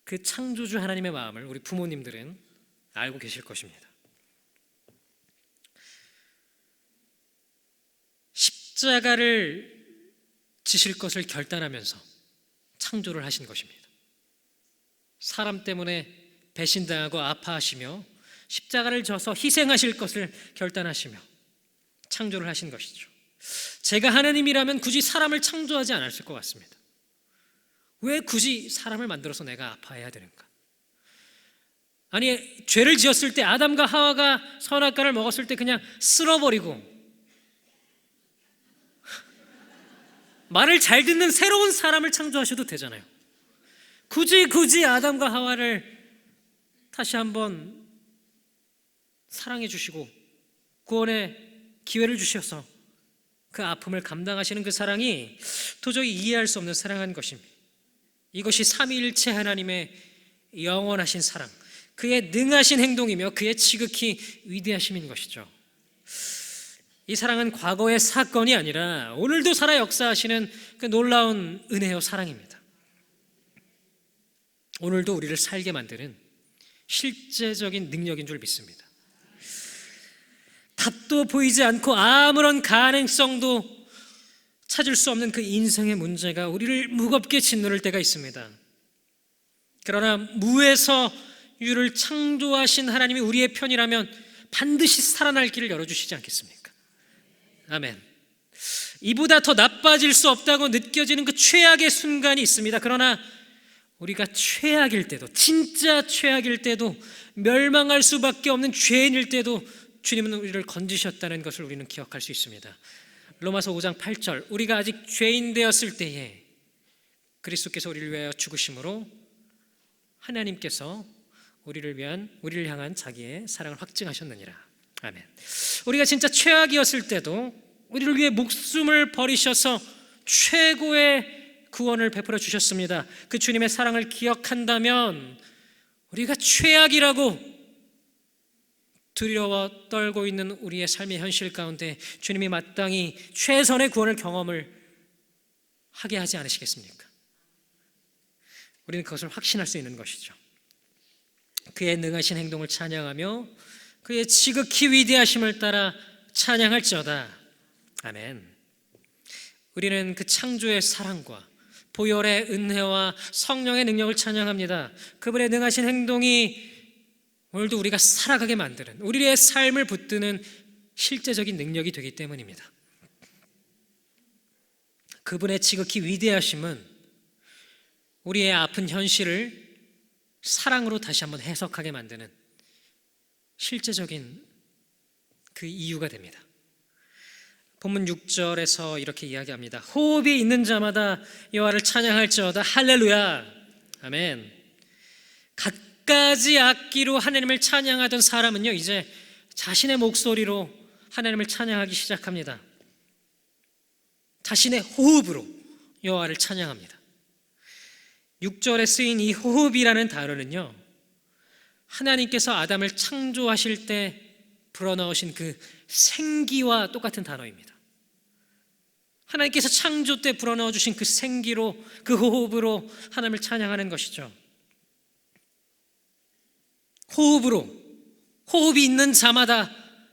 그 창조주 하나님의 마음을 우리 부모님들은 알고 계실 것입니다. 십자가를 지실 것을 결단하면서 창조를 하신 것입니다. 사람 때문에 배신당하고 아파하시며 십자가를 져서 희생하실 것을 결단하시며 창조를 하신 것이죠. 제가 하나님이라면 굳이 사람을 창조하지 않았을 것 같습니다. 왜 굳이 사람을 만들어서 내가 아파해야 되는가? 아니, 죄를 지었을 때 아담과 하와가 선악과를 먹었을 때 그냥 쓸어버리고 말을 잘 듣는 새로운 사람을 창조하셔도 되잖아요. 굳이 아담과 하와를 다시 한번 사랑해 주시고 구원의 기회를 주셔서 그 아픔을 감당하시는 그 사랑이 도저히 이해할 수 없는 사랑한 것입니다. 이것이 삼위일체 하나님의 영원하신 사랑, 그의 능하신 행동이며 그의 지극히 위대하심인 것이죠. 이 사랑은 과거의 사건이 아니라 오늘도 살아 역사하시는 그 놀라운 은혜요 사랑입니다. 오늘도 우리를 살게 만드는 실제적인 능력인 줄 믿습니다. 답도 보이지 않고 아무런 가능성도 찾을 수 없는 그 인생의 문제가 우리를 무겁게 짓누를 때가 있습니다. 그러나 무에서 유를 창조하신 하나님이 우리의 편이라면 반드시 살아날 길을 열어주시지 않겠습니까? 아멘. 이보다 더 나빠질 수 없다고 느껴지는 그 최악의 순간이 있습니다. 그러나 우리가 최악일 때도, 진짜 최악일 때도, 멸망할 수밖에 없는 죄인일 때도 주님은 우리를 건지셨다는 것을 우리는 기억할 수 있습니다. 로마서 5장 8절, 우리가 아직 죄인 되었을 때에 그리스도께서 우리를 위하여 죽으심으로 하나님께서 우리를 향한 자기의 사랑을 확증하셨느니라. 아멘. 우리가 진짜 최악이었을 때도 우리를 위해 목숨을 버리셔서 최고의 구원을 베풀어 주셨습니다. 그 주님의 사랑을 기억한다면 우리가 최악이라고 두려워 떨고 있는 우리의 삶의 현실 가운데 주님이 마땅히 최선의 구원을 경험을 하게 하지 않으시겠습니까? 우리는 그것을 확신할 수 있는 것이죠. 그의 능하신 행동을 찬양하며 그의 지극히 위대하심을 따라 찬양할지어다. 아멘. 우리는 그 창조의 사랑과 보혈의 은혜와 성령의 능력을 찬양합니다. 그분의 능하신 행동이 오늘도 우리가 살아가게 만드는, 우리의 삶을 붙드는 실제적인 능력이 되기 때문입니다. 그분의 지극히 위대하심은 우리의 아픈 현실을 사랑으로 다시 한번 해석하게 만드는 실제적인 그 이유가 됩니다. 본문 6절에서 이렇게 이야기합니다. 호흡이 있는 자마다 여호와를 찬양할지어다. 할렐루야. 아멘. 갖가지 악기로 하나님을 찬양하던 사람은요, 이제 자신의 목소리로 하나님을 찬양하기 시작합니다. 자신의 호흡으로 여호와를 찬양합니다. 6절에 쓰인 이 호흡이라는 단어는요, 하나님께서 아담을 창조하실 때 불어넣으신 그 생기와 똑같은 단어입니다. 하나님께서 창조 때 불어넣어 주신 그 생기로, 그 호흡으로 하나님을 찬양하는 것이죠. 호흡으로, 호흡이 있는 자마다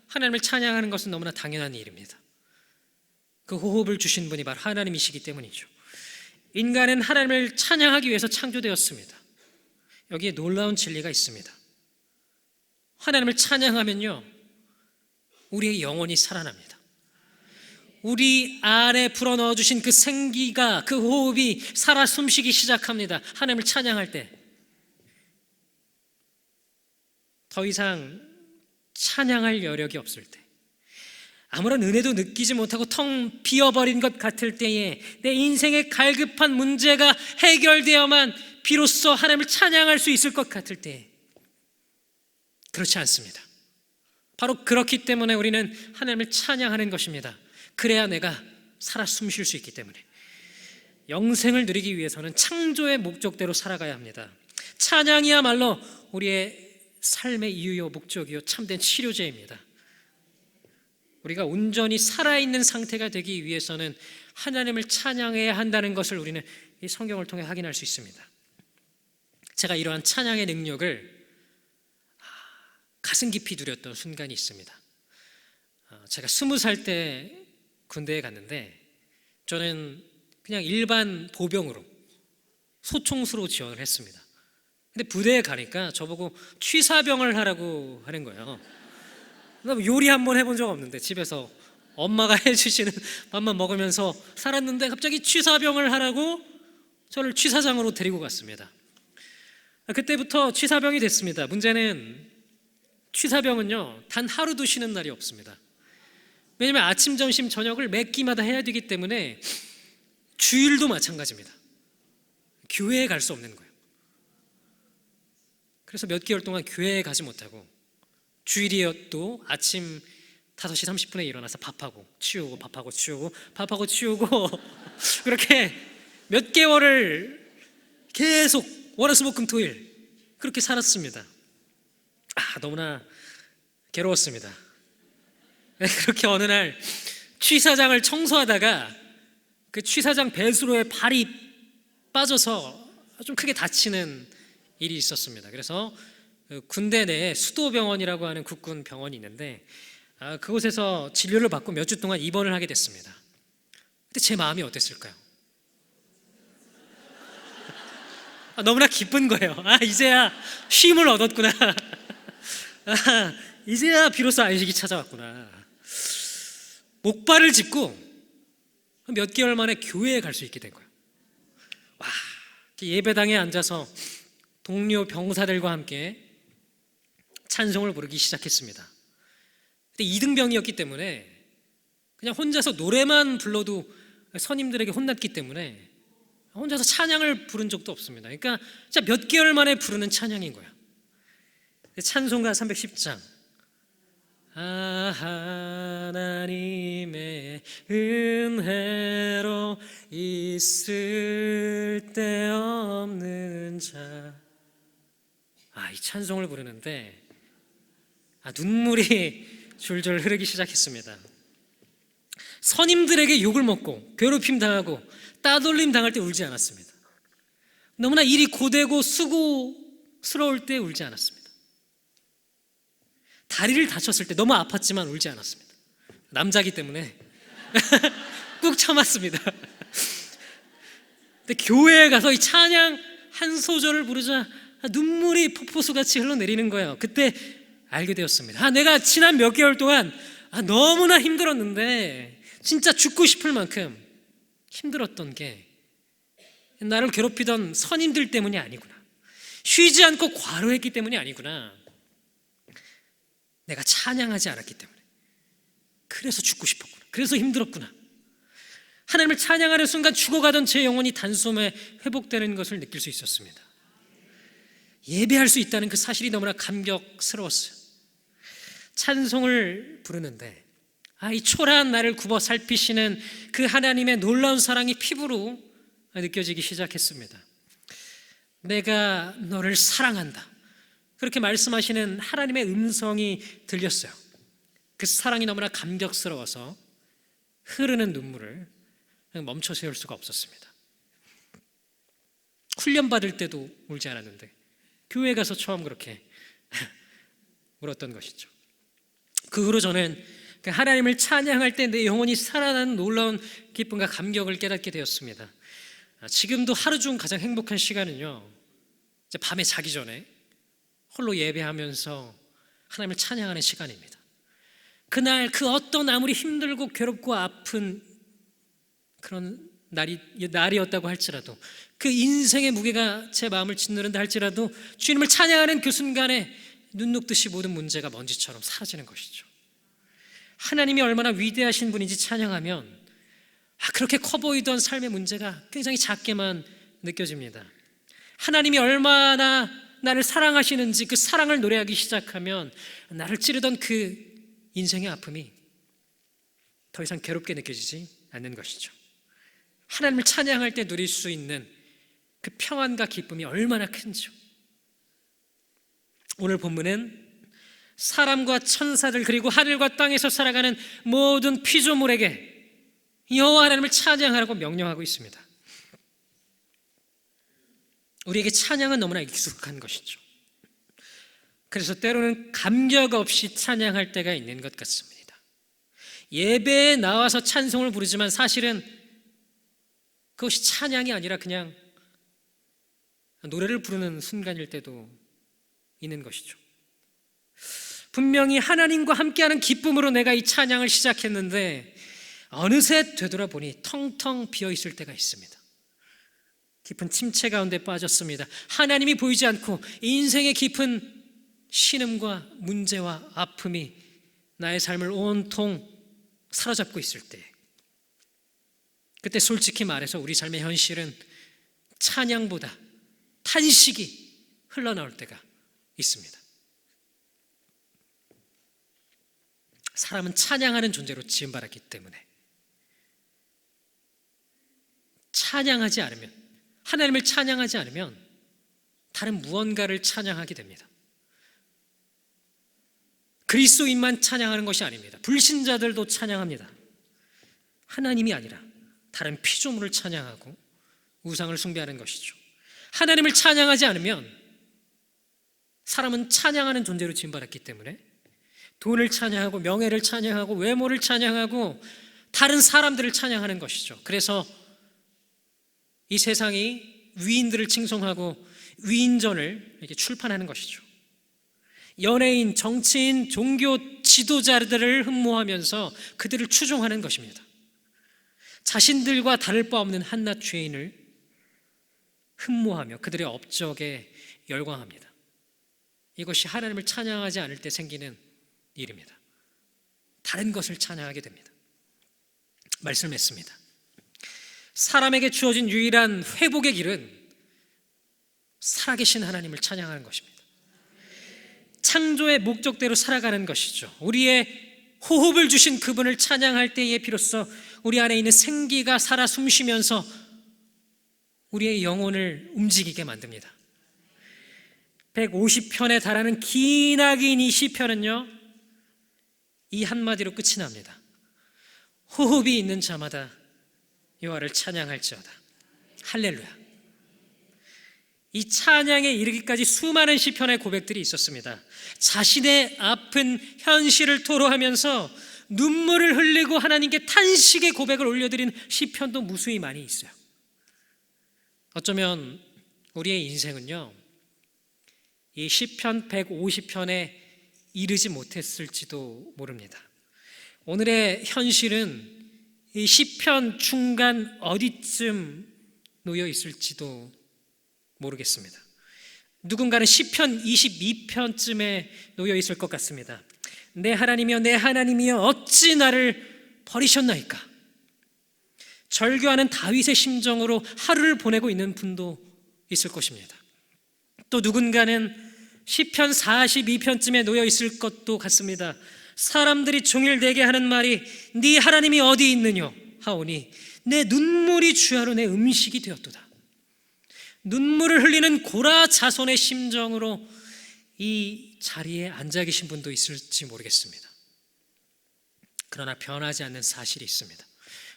하나님을 찬양하는 것은 너무나 당연한 일입니다. 그 호흡을 주신 분이 바로 하나님이시기 때문이죠. 인간은 하나님을 찬양하기 위해서 창조되었습니다. 여기에 놀라운 진리가 있습니다. 하나님을 찬양하면요, 우리의 영혼이 살아납니다. 우리 안에 불어넣어 주신 그 생기가, 그 호흡이 살아 숨쉬기 시작합니다. 하나님을 찬양할 때 더 이상 찬양할 여력이 없을 때, 아무런 은혜도 느끼지 못하고 텅 비어버린 것 같을 때에, 내 인생의 갈급한 문제가 해결되어만 비로소 하나님을 찬양할 수 있을 것 같을 때, 그렇지 않습니다. 바로 그렇기 때문에 우리는 하나님을 찬양하는 것입니다. 그래야 내가 살아 숨쉴 수 있기 때문에. 영생을 누리기 위해서는 창조의 목적대로 살아가야 합니다. 찬양이야말로 우리의 삶의 이유요 목적이요 참된 치료제입니다. 우리가 온전히 살아있는 상태가 되기 위해서는 하나님을 찬양해야 한다는 것을 우리는 이 성경을 통해 확인할 수 있습니다. 제가 이러한 찬양의 능력을 가슴 깊이 누렸던 순간이 있습니다. 제가 20살 때 군대에 갔는데, 저는 그냥 일반 보병으로, 소총수로 지원을 했습니다. 근데 부대에 가니까 저보고 취사병을 하라고 하는 거예요. 나 요리 한번 해본 적 없는데, 집에서 엄마가 해주시는 밥만 먹으면서 살았는데 갑자기 취사병을 하라고 저를 취사장으로 데리고 갔습니다. 그때부터 취사병이 됐습니다. 문제는 취사병은요, 단 하루도 쉬는 날이 없습니다. 왜냐하면 아침, 점심, 저녁을 매 끼마다 해야 되기 때문에 주일도 마찬가지입니다. 교회에 갈 수 없는 거예요. 그래서 몇 개월 동안 교회에 가지 못하고, 주일이어도 아침 5시 30분에 일어나서 밥하고 치우고, 밥하고 치우고, 밥하고 치우고 그렇게 몇 개월을 계속 월화수목금토일 그렇게 살았습니다. 너무나 괴로웠습니다. 그렇게 어느 날 취사장을 청소하다가 그 취사장 배수로에 발이 빠져서 좀 크게 다치는 일이 있었습니다. 그래서 군대 내에 수도병원이라고 하는 국군 병원이 있는데, 그곳에서 진료를 받고 몇 주 동안 입원을 하게 됐습니다. 근데 제 마음이 어땠을까요? 너무나 기쁜 거예요. 이제야 쉼을 얻었구나. 이제야 비로소 안식이 찾아왔구나. 목발을 짚고 몇 개월 만에 교회에 갈 수 있게 된 거예요. 예배당에 앉아서 동료 병사들과 함께 찬송을 부르기 시작했습니다. 근데 2등병이었기 때문에 그냥 혼자서 노래만 불러도 선임들에게 혼났기 때문에 혼자서 찬양을 부른 적도 없습니다. 그러니까 진짜 몇 개월 만에 부르는 찬양인 거야. 찬송가 310장. 하나님의 은혜로 있을 데 없는 자. 이 찬송을 부르는데 눈물이 줄줄 흐르기 시작했습니다. 선임들에게 욕을 먹고 괴롭힘 당하고 따돌림 당할 때 울지 않았습니다. 너무나 일이 고되고 수고스러울 때 울지 않았습니다. 다리를 다쳤을 때 너무 아팠지만 울지 않았습니다. 남자기 때문에 꾹 참았습니다. 근데 교회에 가서 이 찬양 한 소절을 부르자 눈물이 폭포수같이 흘러내리는 거예요. 그때 알게 되었습니다. 내가 지난 몇 개월 동안 너무나 힘들었는데 진짜 죽고 싶을 만큼 힘들었던 게 나를 괴롭히던 선임들 때문이 아니구나. 쉬지 않고 과로했기 때문이 아니구나. 내가 찬양하지 않았기 때문에. 그래서 죽고 싶었구나. 그래서 힘들었구나. 하나님을 찬양하는 순간 죽어가던 제 영혼이 단숨에 회복되는 것을 느낄 수 있었습니다. 예배할 수 있다는 그 사실이 너무나 감격스러웠어요. 찬송을 부르는데 이 초라한 나를 굽어 살피시는 그 하나님의 놀라운 사랑이 피부로 느껴지기 시작했습니다. 내가 너를 사랑한다. 그렇게 말씀하시는 하나님의 음성이 들렸어요. 그 사랑이 너무나 감격스러워서 흐르는 눈물을 멈춰 세울 수가 없었습니다. 훈련 받을 때도 울지 않았는데 교회 가서 처음 그렇게 울었던 것이죠. 그 후로 저는 하나님을 찬양할 때 내 영혼이 살아나는 놀라운 기쁨과 감격을 깨닫게 되었습니다. 지금도 하루 중 가장 행복한 시간은요, 이제 밤에 자기 전에 홀로 예배하면서 하나님을 찬양하는 시간입니다. 그날 그 어떤 아무리 힘들고 괴롭고 아픈 그런 날이었다고 할지라도, 그 인생의 무게가 제 마음을 짓누른다 할지라도 주님을 찬양하는 그 순간에 눈 녹듯이 모든 문제가 먼지처럼 사라지는 것이죠. 하나님이 얼마나 위대하신 분인지 찬양하면 그렇게 커 보이던 삶의 문제가 굉장히 작게만 느껴집니다. 하나님이 얼마나 나를 사랑하시는지 그 사랑을 노래하기 시작하면 나를 찌르던 그 인생의 아픔이 더 이상 괴롭게 느껴지지 않는 것이죠. 하나님을 찬양할 때 누릴 수 있는 그 평안과 기쁨이 얼마나 큰지요. 오늘 본문은 사람과 천사들 그리고 하늘과 땅에서 살아가는 모든 피조물에게 여호와 하나님을 찬양하라고 명령하고 있습니다. 우리에게 찬양은 너무나 익숙한 것이죠. 그래서 때로는 감격 없이 찬양할 때가 있는 것 같습니다. 예배에 나와서 찬송을 부르지만 사실은 그것이 찬양이 아니라 그냥 노래를 부르는 순간일 때도 있는 것이죠. 분명히 하나님과 함께하는 기쁨으로 내가 이 찬양을 시작했는데 어느새 되돌아보니 텅텅 비어있을 때가 있습니다. 깊은 침체 가운데 빠졌습니다. 하나님이 보이지 않고 인생의 깊은 신음과 문제와 아픔이 나의 삶을 온통 사로잡고 있을 때, 그때 솔직히 말해서 우리 삶의 현실은 찬양보다 탄식이 흘러나올 때가 있습니다. 사람은 찬양하는 존재로 지음받았기 때문에 찬양하지 않으면, 하나님을 찬양하지 않으면 다른 무언가를 찬양하게 됩니다. 그리스도인만 찬양하는 것이 아닙니다. 불신자들도 찬양합니다. 하나님이 아니라 다른 피조물을 찬양하고 우상을 숭배하는 것이죠. 하나님을 찬양하지 않으면 사람은 찬양하는 존재로 지음받았기 때문에 돈을 찬양하고 명예를 찬양하고 외모를 찬양하고 다른 사람들을 찬양하는 것이죠. 그래서 이 세상이 위인들을 칭송하고 위인전을 이렇게 출판하는 것이죠. 연예인, 정치인, 종교 지도자들을 흠모하면서 그들을 추종하는 것입니다. 자신들과 다를 바 없는 한낱 죄인을 흠모하며 그들의 업적에 열광합니다. 이것이 하나님을 찬양하지 않을 때 생기는 일입니다. 다른 것을 찬양하게 됩니다. 말씀했습니다. 사람에게 주어진 유일한 회복의 길은 살아계신 하나님을 찬양하는 것입니다. 창조의 목적대로 살아가는 것이죠. 우리의 호흡을 주신 그분을 찬양할 때에 비로소 우리 안에 있는 생기가 살아 숨쉬면서 우리의 영혼을 움직이게 만듭니다. 150편에 달하는 기나긴 이 시편은요, 이 한마디로 끝이 납니다. 호흡이 있는 자마다 여호와를 찬양할지어다. 할렐루야. 이 찬양에 이르기까지 수많은 시편의 고백들이 있었습니다. 자신의 아픈 현실을 토로하면서 눈물을 흘리고 하나님께 탄식의 고백을 올려드린 시편도 무수히 많이 있어요. 어쩌면 우리의 인생은요, 이 시편 150편에 이르지 못했을지도 모릅니다. 오늘의 현실은 이 시편 중간 어디쯤 놓여 있을지도 모르겠습니다. 누군가는 시편 22편쯤에 놓여 있을 것 같습니다. 내 하나님이여 내 하나님이여 어찌 나를 버리셨나이까. 절규하는 다윗의 심정으로 하루를 보내고 있는 분도 있을 것입니다. 또 누군가는 시편 42편쯤에 놓여 있을 것도 같습니다. 사람들이 종일 내게 하는 말이 네 하나님이 어디 있느뇨 하오니 내 눈물이 주야로 내 음식이 되었도다. 눈물을 흘리는 고라 자손의 심정으로 이 자리에 앉아 계신 분도 있을지 모르겠습니다. 그러나 변하지 않는 사실이 있습니다.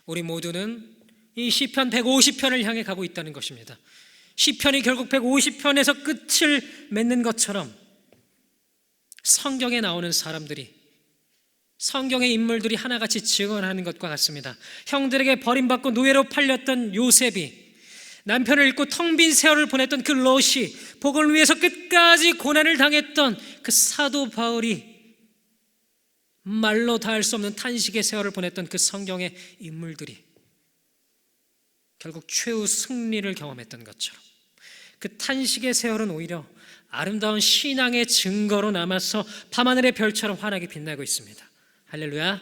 우리 모두는 이 시편 150편을 향해 가고 있다는 것입니다. 시편이 결국 150편에서 끝을 맺는 것처럼 성경에 나오는 사람들이, 성경의 인물들이 하나같이 증언하는 것과 같습니다. 형들에게 버림받고 노예로 팔렸던 요셉이, 남편을 잃고 텅 빈 세월을 보냈던 그 롯이, 복음을 위해서 끝까지 고난을 당했던 그 사도 바울이, 말로 다 할 수 없는 탄식의 세월을 보냈던 그 성경의 인물들이 결국 최후 승리를 경험했던 것처럼 그 탄식의 세월은 오히려 아름다운 신앙의 증거로 남아서 밤하늘의 별처럼 환하게 빛나고 있습니다. 할렐루야.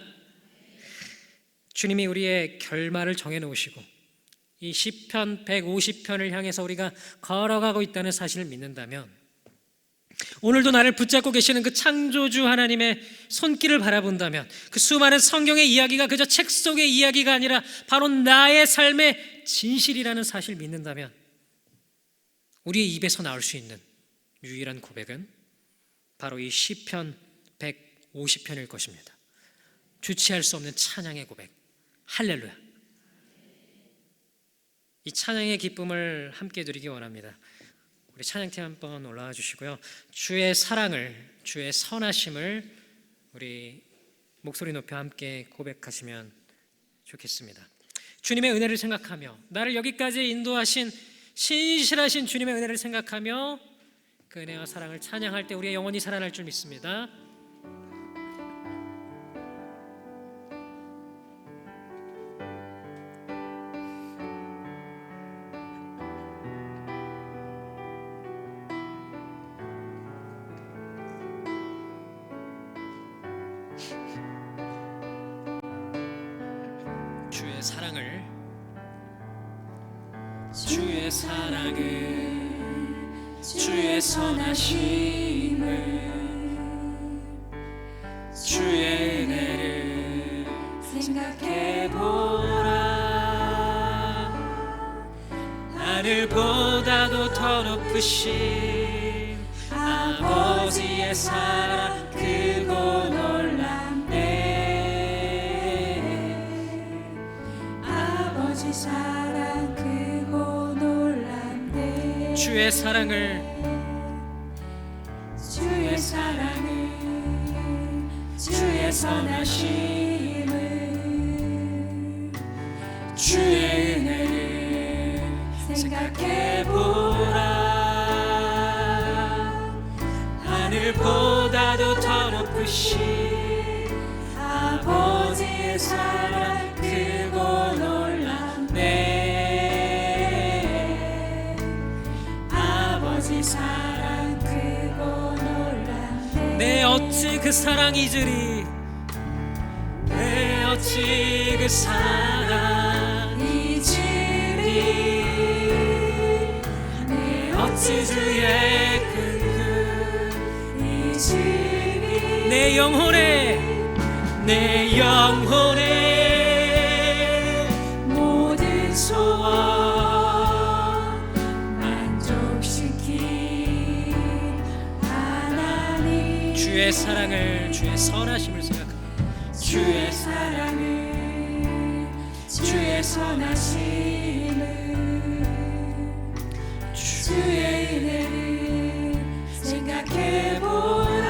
주님이 우리의 결말을 정해놓으시고 이 시편 150편을 향해서 우리가 걸어가고 있다는 사실을 믿는다면, 오늘도 나를 붙잡고 계시는 그 창조주 하나님의 손길을 바라본다면, 그 수많은 성경의 이야기가 그저 책 속의 이야기가 아니라 바로 나의 삶의 진실이라는 사실을 믿는다면, 우리의 입에서 나올 수 있는 유일한 고백은 바로 이 시편 150편일 것입니다. 주체할 수 없는 찬양의 고백. 할렐루야. 이 찬양의 기쁨을 함께 누리기 원합니다. 우리 찬양팀 한번 올라와 주시고요. 주의 사랑을, 주의 선하심을 우리 목소리 높여 함께 고백하시면 좋겠습니다. 주님의 은혜를 생각하며, 나를 여기까지 인도하신 신실하신 주님의 은혜를 생각하며 그 은혜와 사랑을 찬양할 때 우리의 영혼이 살아날 줄 믿습니다. 주의 사랑을, 주의 사랑을, 주의 선하심을, 주의 은혜를 생각해보라. 하늘보다도 더 높으신 아버지의 사랑 크고 놀랍네. 아버지 사랑 크고 놀랍네. 주의 사랑을, 주의 사랑을, 주의 선하심을, 주의 은혜를 생각해보라. 하늘보다도 더 높으신 아버지의 사랑 크고 놀랍네. 그 사랑 잊으리. 내 어찌 그 사랑 잊으리. 내 어찌 주의 큰 잊으리. 내 영혼의 모든 소원 만족시킨 하나님. 주의 사랑을, 주의 선하심을 생각합니다. 주의 사랑을, 주의 선하심을, 주의 은혜를 생각해보라.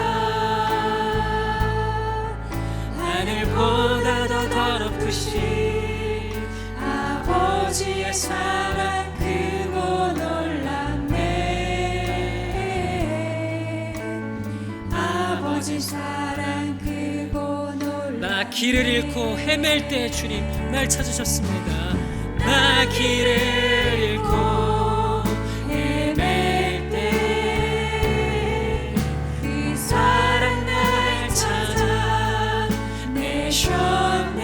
하늘보다 더 더럽으신 아버지의 사랑 크고 놀랍네. 아버지 사랑 크고 놀랍네. 나 길을 잃고 헤맬 때 주님 날 찾으셨습니다. 나 길을 잃고 헤맬 때 그 사랑 날 찾아 내셨네.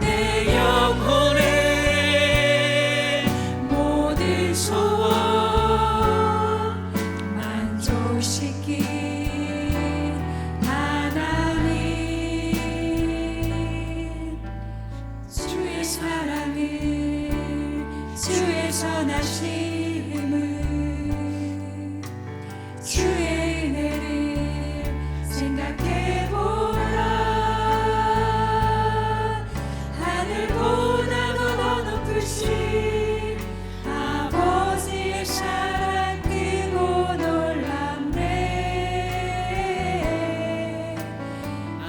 내 영혼의 모든 소원 만족시킨 하나님. 주의 사랑을, 주의 선하심을, 주의 은혜를 생각해보라. 하늘보다 더 높으신 아버지의 사랑 크고 놀랍네.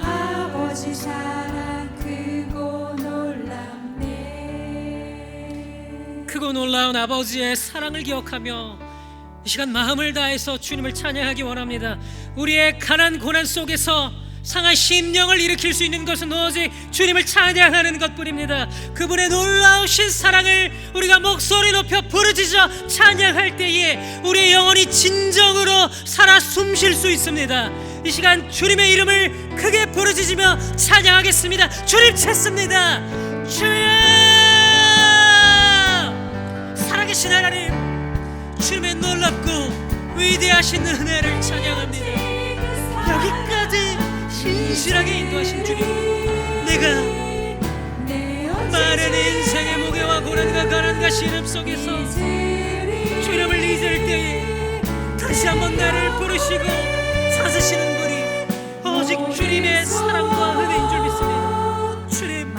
아버지 사랑 크고 놀랍네. 크고 놀라운 아버지의 사랑을 기억하며 이 시간 마음을 다해서 주님을 찬양하기 원합니다. 우리의 가난 고난 속에서 상한 심령을 일으킬 수 있는 것은 오직 주님을 찬양하는 것뿐입니다. 그분의 놀라우신 사랑을 우리가 목소리 높여 부르짖어 찬양할 때에 우리의 영혼이 진정으로 살아 숨쉴 수 있습니다. 이 시간 주님의 이름을 크게 부르짖으며 찬양하겠습니다. 주님 찾습니다. 주여! 살아계신 하나님, 주님의 놀랍고 위대하신 은혜를 찬양합니다. 여기까지 신실하게 인도하신 주님, 내가 많은 인생의 무게와 고난과 가난과 시름 속에서 주님을 잊을 때에 다시 한번 나를 부르시고 찾으시는 분이 오직 주님의 사랑과 은혜인 줄 믿습니다. 주님,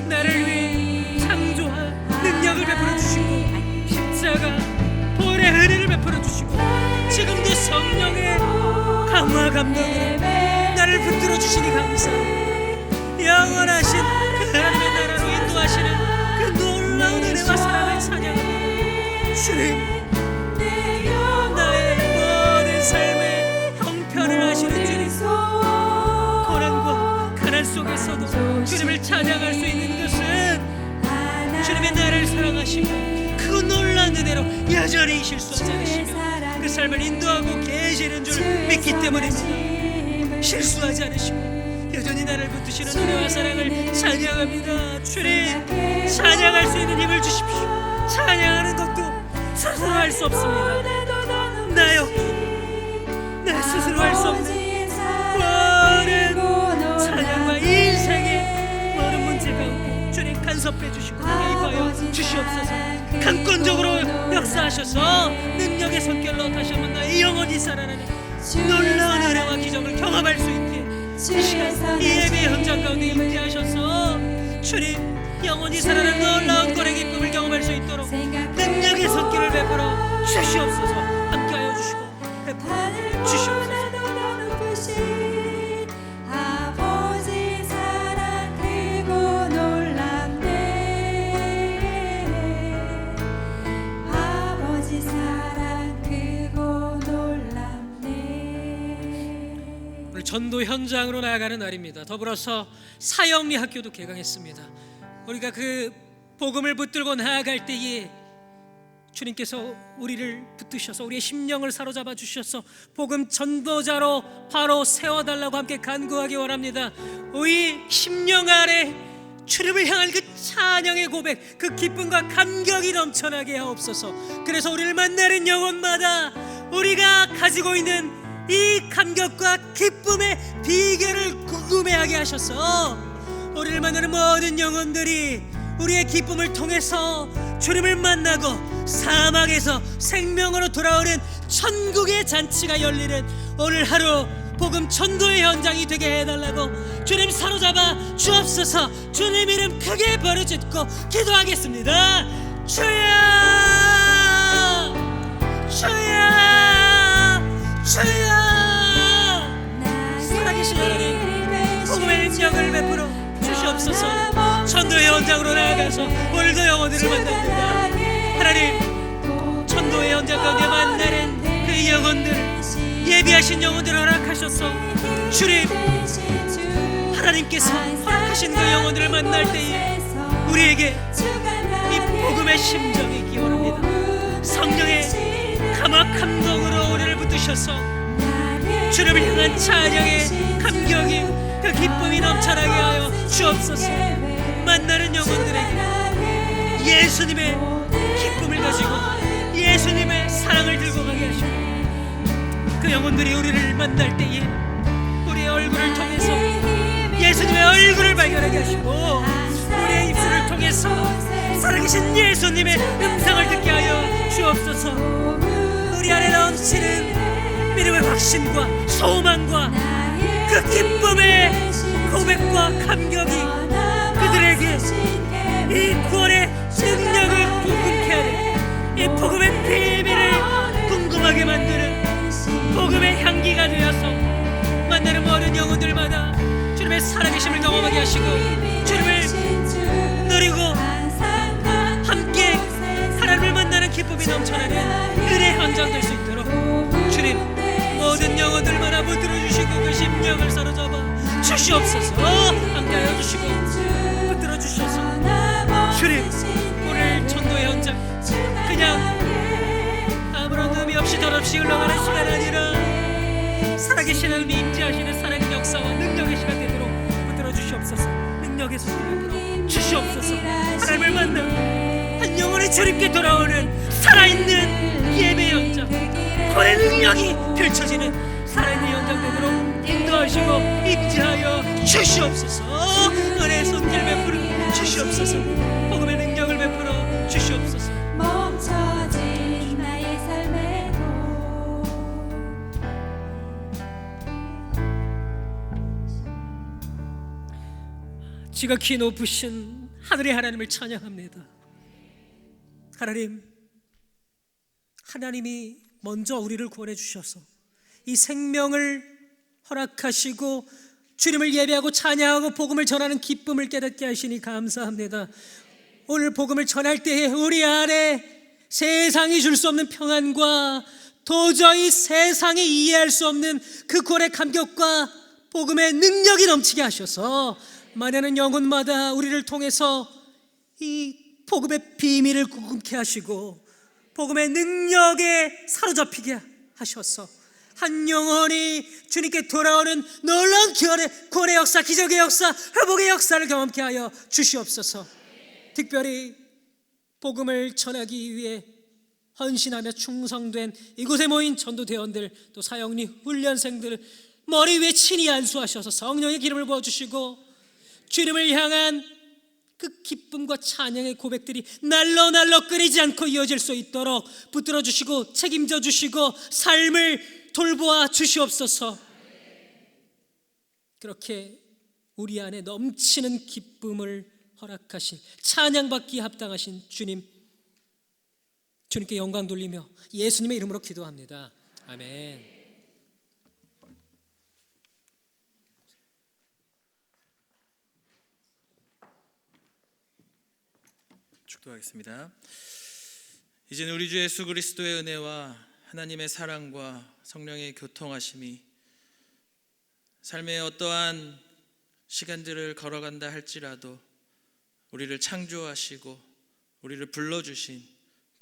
나를 위해 창조할 능력을 베풀어 주시고 십자가 보혈의 은혜를 베풀어 주시고 지금도 성령의 강화 감동으로 나를 붙들어 주시니 감사합니다. 영원하신 그 하나님의 나라로 인도하시는 그 놀라운 은혜와 사랑을 찬양합니다. 주님, 나의 모든 삶의 형편을 아시는 주님, 고난과 가난 속에서도 주님을 찬양할 수 있는 것은 주님의 나를 사랑하시고 그 놀라운 은혜로 여전히 실수하지 않으시며 그 삶을 인도하고 계시는 줄 믿기 때문입니다. 실수하지 않으시고 여전히 나를 붙드시는 은혜와 사랑을 찬양합니다. 주님, 찬양할 수 있는 힘을 주십시오. 찬양하는 것도 스스로 할 수 없습니다. 나요, 나 스스로 할 수 없는 모든 찬양과 인생의 모든 문제 가운데 주님 간섭해 주시고 개입하여 주시옵소서. 강권적으로 역사하셔서 능력의 손길로 다시 한번 나의 영혼이 살아나는 놀라운 은혜와 기적을 경험할 수 있게 이 시간 이 예배 현장 가운데 임재하셔서 주님, 영혼이 살아나는 놀라운 거래 기쁨을 경험할 수 있도록 능력의 손길을 베풀어 주시옵소서. 함께하여 주시고 베풀어 주시옵소서. 아버지 사랑 크고 놀랍네. 아버지 사랑 크고 놀랍네. 오늘 전도 현장으로 나아가는 날입니다. 더불어서 사형리 학교도 개강했습니다. 우리가 그 복음을 붙들고 나아갈 때에 주님께서 우리를 붙드셔서 우리의 심령을 사로잡아 주셔서 복음 전도자로 바로 세워달라고 함께 간구하기 원합니다. 우리 심령 안에 주님을 향한 그 찬양의 고백, 그 기쁨과 감격이 넘쳐나게 하옵소서. 그래서 우리를 만나는 영혼마다 우리가 가지고 있는 이 감격과 기쁨의 비결을 궁금해하게 하셔서 우리를 만나는 모든 영혼들이 우리의 기쁨을 통해서 주님을 만나고 사망에서 생명으로 돌아오는 천국의 잔치가 열리는 오늘 하루 복음 전도의 현장이 되게 해달라고 주님 사로잡아 주옵소서. 주님 이름 크게 부르짖고 기도하겠습니다. 주여, 주여, 주여. 살아계신 하나님, 복음의 능력을 베풀어 주시옵소서. 전도의 현장으로 나아가서 오늘도 영혼들을 만납니다. 하나님, 전도의 현장 가운데 만나는 그 영혼들, 예비하신 영혼들을 허락하셔서 주님, 하나님께서 허락하신 그 영혼들을 만날 때에 우리에게 이 복음의 심정이 있기 원합니다. 성령의 감화 감동으로 우리를 붙드셔서 주님을 향한 찬양의 감격이, 그 기쁨이 넘쳐나게 하여 주옵소서. 만나는 영혼들에게 예수님의 기쁨을 가지고 예수님의 사랑을 들고 가게 하시고, 그 영혼들이 우리를 만날 때에 우리의 얼굴을 통해서 예수님의 얼굴을 발견하게 하시고, 우리의 입술을 통해서 살아계신 예수님의 음성을 듣게 하여 주옵소서. 우리 안에 넘치는 믿음의 확신과 소망과 그 기쁨의 고백과 감격이 그들에게 이 구원의 능력을 궁금케 하는, 이 복음의 비밀을 궁금하게 만드는 복음의 향기가 되어서 만나는 모든 영혼들마다 주님의 살아계심을 경험하게 하시고 주님을 누리고 함께 하나님을 만나는 기쁨이 넘쳐나는 은혜 현장 될 수 있도록 주님 모든 영혼들마다 붙들어 주시고 그 심령을 사로잡아 주시옵소서. 함께하여 주시고 붙들어 주셔서 주님, 오늘 전도의 현장 그냥 아무런 의미 없이 덧없이 흘러가는 시간 아니라 살아계신 하나님이 임재하시는 살아있는 역사와 능력의 시간 되도록 붙들어 주시옵소서. 능력의 소식을 들어 주시옵소서. 하나님을 만나 한 영혼의 주님께 돌아오는 살아있는 예배 현장, 구원의 능력이 펼쳐지는 살아있는 현장 되도록 인도하시고 임재하여 주시옵소서. 은혜의 손길 베풀어 주시옵소서. 복음의 능력을 베풀어 주시옵소서. 멈춰진 나의 삶에도 지극히 높으신 하늘의 하나님을 찬양합니다. 하나님, 하나님이 먼저 우리를 구원해 주셔서 이 생명을 허락하시고 주님을 예배하고 찬양하고 복음을 전하는 기쁨을 깨닫게 하시니 감사합니다. 오늘 복음을 전할 때에 우리 안에 세상이 줄 수 없는 평안과 도저히 세상이 이해할 수 없는 그 구원의 감격과 복음의 능력이 넘치게 하셔서 만나는 영혼마다 우리를 통해서 이 복음의 비밀을 궁금케 하시고 복음의 능력에 사로잡히게 하셔서 한 영혼이 주님께 돌아오는 놀라운 구원의 역사, 기적의 역사, 회복의 역사를 경험케 하여 주시옵소서. 특별히 복음을 전하기 위해 헌신하며 충성된 이곳에 모인 전도대원들, 또 사역리 훈련생들 머리 위에 친히 안수하셔서 성령의 기름을 부어주시고 주님을 향한 그 기쁨과 찬양의 고백들이 날로 끊이지 않고 이어질 수 있도록 붙들어 주시고 책임져 주시고 삶을 돌보아 주시옵소서. 그렇게 우리 안에 넘치는 기쁨을 허락하신, 찬양받기에 합당하신 주님께 영광 돌리며 예수님의 이름으로 기도합니다. 아멘. 축도하겠습니다. 이제는 우리 주 예수 그리스도의 은혜와 하나님의 사랑과 성령의 교통하심이 삶의 어떠한 시간들을 걸어간다 할지라도 우리를 창조하시고 우리를 불러주신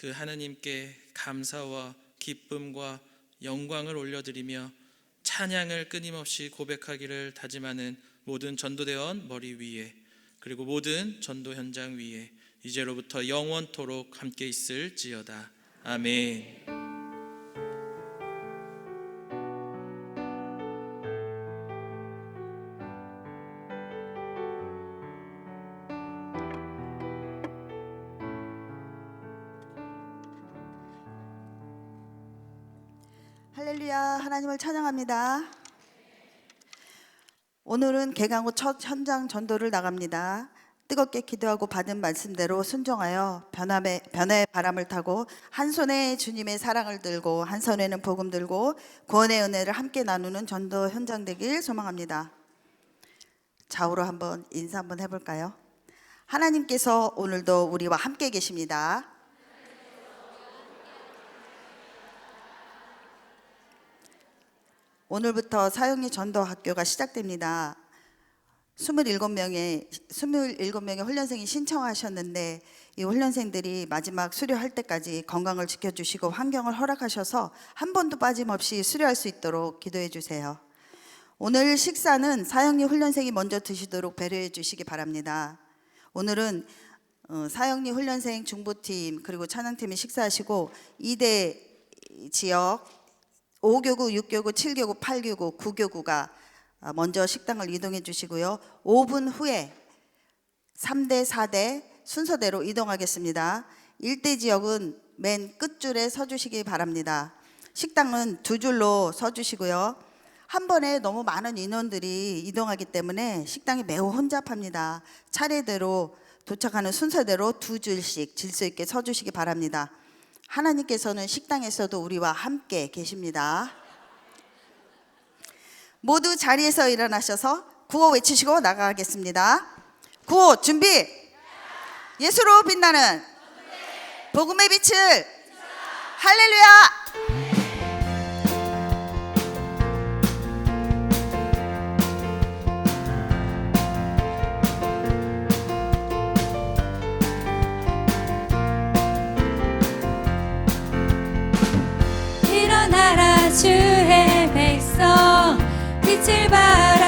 그 하나님께 감사와 기쁨과 영광을 올려드리며 찬양을 끊임없이 고백하기를 다짐하는 모든 전도대원 머리 위에, 그리고 모든 전도 현장 위에 이제로부터 영원토록 함께 있을지어다. 아멘. 할렐루야, 하나님을 찬양합니다. 오늘은 개강 후 첫 현장 전도를 나갑니다. 뜨겁게 기도하고 받은 말씀대로 순종하여 변화의 바람을 타고 한 손에 주님의 사랑을 들고 한 손에는 복음 들고 구원의 은혜를 함께 나누는 전도 현장 되길 소망합니다. 좌우로 한번 인사 한번 해볼까요? 하나님께서 오늘도 우리와 함께 계십니다. 오늘부터 사형리 전도학교가 시작됩니다. 27명의 훈련생이 신청하셨는데 이 훈련생들이 마지막 수료할 때까지 건강을 지켜주시고 환경을 허락하셔서 한 번도 빠짐없이 수료할 수 있도록 기도해 주세요. 오늘 식사는 사형리 훈련생이 먼저 드시도록 배려해 주시기 바랍니다. 오늘은 사형리 훈련생 중부팀 그리고 찬양팀이 식사하시고 2대 지역 5교구, 6교구, 7교구, 8교구, 9교구가 먼저 식당을 이동해 주시고요. 5분 후에 3대, 4대 순서대로 이동하겠습니다. 1대 지역은 맨 끝줄에 서주시기 바랍니다. 식당은 2줄로 서주시고요. 한 번에 너무 많은 인원들이 이동하기 때문에 식당이 매우 혼잡합니다. 차례대로 도착하는 순서대로 2줄씩 질서 있게 서주시기 바랍니다. 하나님께서는 식당에서도 우리와 함께 계십니다. 모두 자리에서 일어나셔서 구호 외치시고 나가겠습니다. 구호 준비! 예수로 빛나는 복음의 빛을 할렐루야! 일어나라 주의 백성 빛을 발하